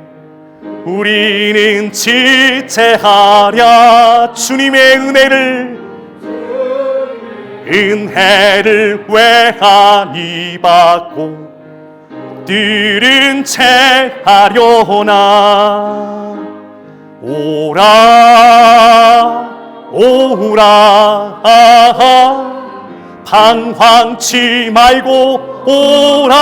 우리는 지체하랴. 주님의 은혜를 외하니 받고 들은 채 하려나. 오라 오라 방황치 말고 오라.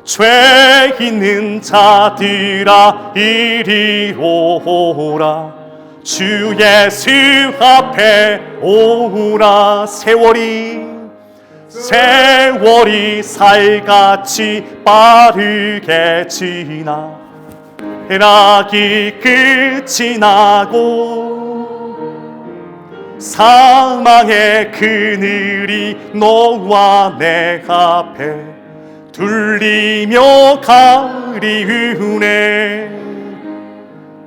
죄 있는 자들아 이리로 오라. 주 예수 앞에 오라. 세월이 살같이 빠르게 지나 낙이 끝이 나고 사망의 그늘이 너와 내 앞에 둘리며 가리우네.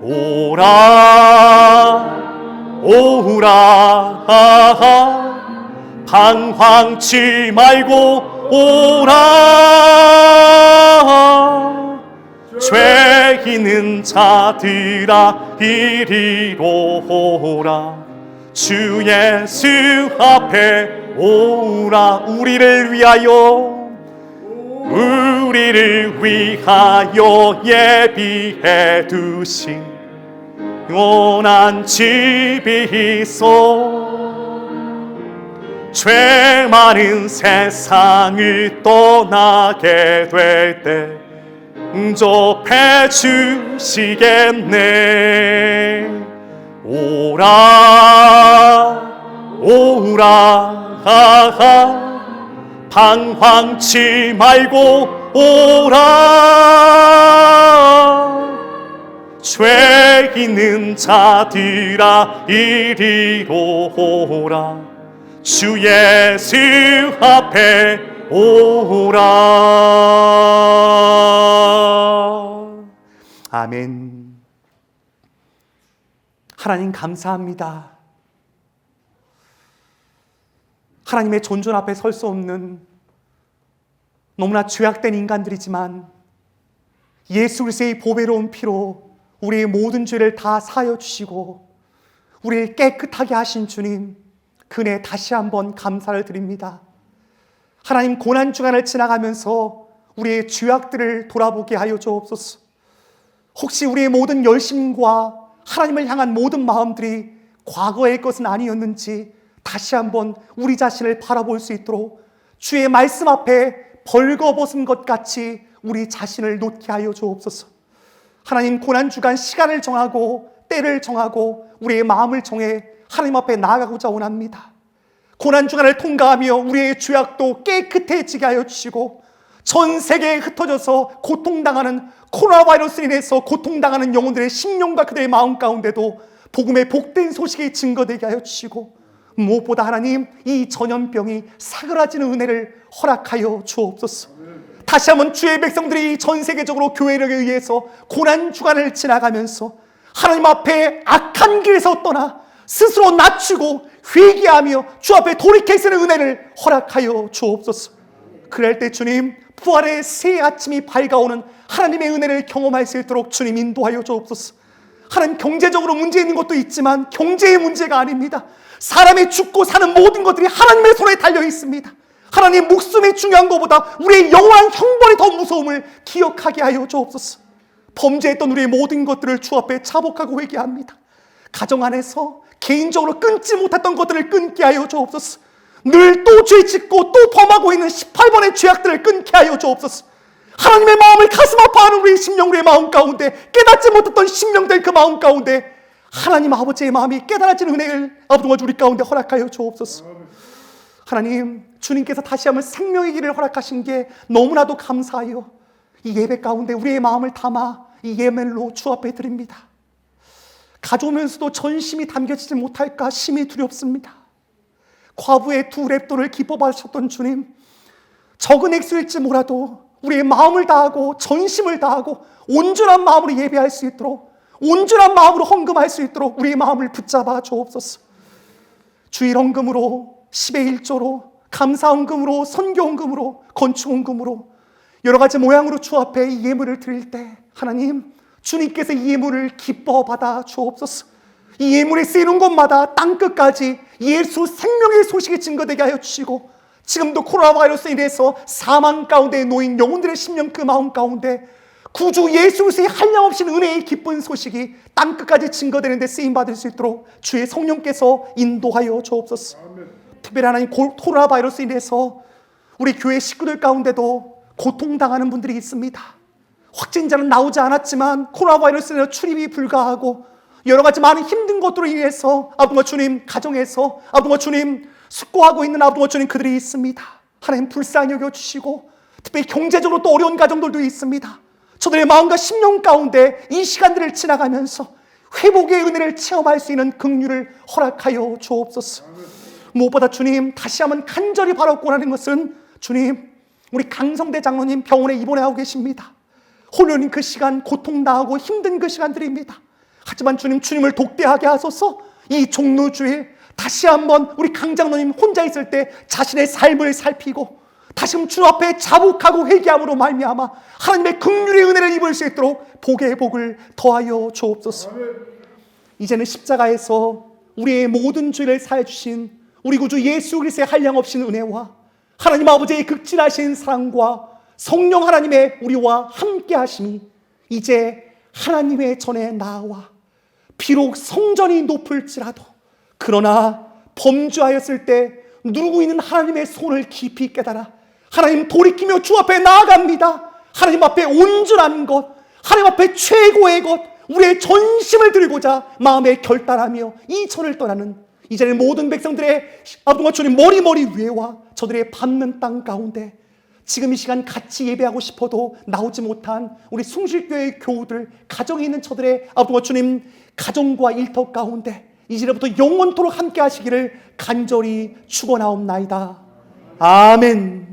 오라 오라 방황치 말고 오라. 죄 있는 자들아 이리로 오라. 주 예수 앞에 오라. 우리를 위하여 예비해 두신 영원한 집이 있어. 죄 많은 세상을 떠나게 될 때 응접해 주시겠네. 오라 오라 방황치 말고 오라. 죄 있는 자들아 이리로 오라. 주 예수 앞에 오라. 아멘. 하나님 감사합니다. 하나님의 존존 앞에 설 수 없는 너무나 죄악된 인간들이지만 예수 그리스도의 보배로운 피로 우리의 모든 죄를 다 사하여 주시고 우리를 깨끗하게 하신 주님, 그 은혜 다시 한번 감사를 드립니다. 하나님, 고난주간을 지나가면서 우리의 죄악들을 돌아보게 하여 주옵소서. 혹시 우리의 모든 열심과 하나님을 향한 모든 마음들이 과거의 것은 아니었는지 다시 한번 우리 자신을 바라볼 수 있도록 주의 말씀 앞에 벌거벗은 것 같이 우리 자신을 놓게 하여 주옵소서. 하나님, 고난주간 시간을 정하고 때를 정하고 우리의 마음을 정해 하나님 앞에 나아가고자 원합니다. 고난주간을 통과하며 우리의 죄악도 깨끗해지게 하여 주시고 전 세계에 흩어져서 고통당하는 코로나 바이러스로 인해서 고통당하는 영혼들의 심령과 그들의 마음 가운데도 복음의 복된 소식이 증거되게 하여 주시고 무엇보다 하나님, 이 전염병이 사그라지는 은혜를 허락하여 주옵소서. 다시 한번 주의 백성들이 전 세계적으로 교회를 위해서 고난주간을 지나가면서 하나님 앞에 악한 길에서 떠나 스스로 낮추고 회개하며 주 앞에 돌이켜 서는 은혜를 허락하여 주옵소서. 그럴 때 주님, 부활의 새 아침이 밝아오는 하나님의 은혜를 경험할 수 있도록 주님 인도하여 주옵소서. 하나님, 경제적으로 문제 있는 것도 있지만 경제의 문제가 아닙니다. 사람이 죽고 사는 모든 것들이 하나님의 손에 달려 있습니다. 하나님, 목숨이 중요한 것보다 우리의 영원한 형벌이 더 무서움을 기억하게 하여 주옵소서. 범죄했던 우리의 모든 것들을 주 앞에 자복하고 회개합니다. 가정 안에서 개인적으로 끊지 못했던 것들을 끊게 하여 주옵소서. 늘 또 죄 짓고 또 범하고 있는 18번의 죄악들을 끊게 하여 주옵소서. 하나님의 마음을 가슴 아파하는 우리 심령, 우리의 마음 가운데 깨닫지 못했던 심령들 그 마음 가운데 하나님 아버지의 마음이 깨달아지는 은혜를 아버지와 우리 가운데 허락하여 주옵소서. 하나님, 주님께서 다시 한번 생명의 길을 허락하신 게 너무나도 감사하여 이 예배 가운데 우리의 마음을 담아 이 예멜로 주 앞에 드립니다. 가져오면서도 전심이 담겨지지 못할까 심히 두렵습니다. 과부의 2렙돈을 기뻐 받으셨던 주님, 적은 액수일지 몰라도 우리의 마음을 다하고 전심을 다하고 온전한 마음으로 예배할 수 있도록, 온전한 마음으로 헌금할 수 있도록 우리의 마음을 붙잡아 주옵소서. 주일 헌금으로, 10의 1조로, 감사 헌금으로, 선교 헌금으로, 건축 헌금으로 여러 가지 모양으로 주 앞에 이 예물을 드릴 때 하나님, 주님께서 이 예물을 기뻐 받아 주옵소서. 이 예물이 쓰이는 곳마다 땅끝까지 예수 생명의 소식이 증거되게 하여 주시고, 지금도 코로나 바이러스로 인해서 사망 가운데 놓인 영혼들의 심령 그 마음 가운데 구주 예수 그리스도의 한량없이 은혜의 기쁜 소식이 땅끝까지 증거되는 데 쓰임받을 수 있도록 주의 성령께서 인도하여 주옵소서. 특별히 하나님, 코로나 바이러스로 인해서 우리 교회 식구들 가운데도 고통당하는 분들이 있습니다. 확진자는 나오지 않았지만 코로나 바이러스로 출입이 불가하고 여러 가지 많은 힘든 것들로 인해서 아버지 주님 가정에서 아버지 주님 숙고하고 있는 아버지 주님 그들이 있습니다. 하나님, 불쌍히 여겨주시고 특별히 경제적으로 또 어려운 가정들도 있습니다. 저들의 마음과 심령 가운데 이 시간들을 지나가면서 회복의 은혜를 체험할 수 있는 긍휼을 허락하여 주옵소서. 무엇보다 주님, 다시 한번 간절히 바라고 원하는 것은 주님, 우리 강성대 장로님 병원에 입원하고 계십니다. 홀로인 그 시간, 고통당하고 힘든 그 시간들입니다. 하지만 주님, 주님을 독대하게 하소서. 이 종로주일 다시 한번 우리 강장로님 혼자 있을 때 자신의 삶을 살피고 다시 주 앞에 자복하고 회개함으로 말미암아 하나님의 긍휼의 은혜를 입을 수 있도록 복의 복을 더하여 주옵소서. 이제는 십자가에서 우리의 모든 죄를 사해 주신 우리 구주 예수 그리스도의 한량없인 은혜와 하나님 아버지의 극진하신 사랑과 성령 하나님의 우리와 함께 하심이 이제 하나님의 전에 나와 비록 성전이 높을지라도 그러나 범죄하였을 때 누르고 있는 하나님의 손을 깊이 깨달아 하나님 돌이키며 주 앞에 나아갑니다. 하나님 앞에 온전한 것, 하나님 앞에 최고의 것, 우리의 전심을 들고자 마음에 결단하며 이 전을 떠나는 이 자리의 모든 백성들의 아버지와 주님 머리 위에와 저들의 밟는 땅 가운데 지금 이 시간 같이 예배하고 싶어도 나오지 못한 우리 숭실교회의 교우들, 가정에 있는 저들의 아버지와 주님 가정과 일터 가운데 이제부터 영원토록 함께 하시기를 간절히 축원하옵나이다. 아멘.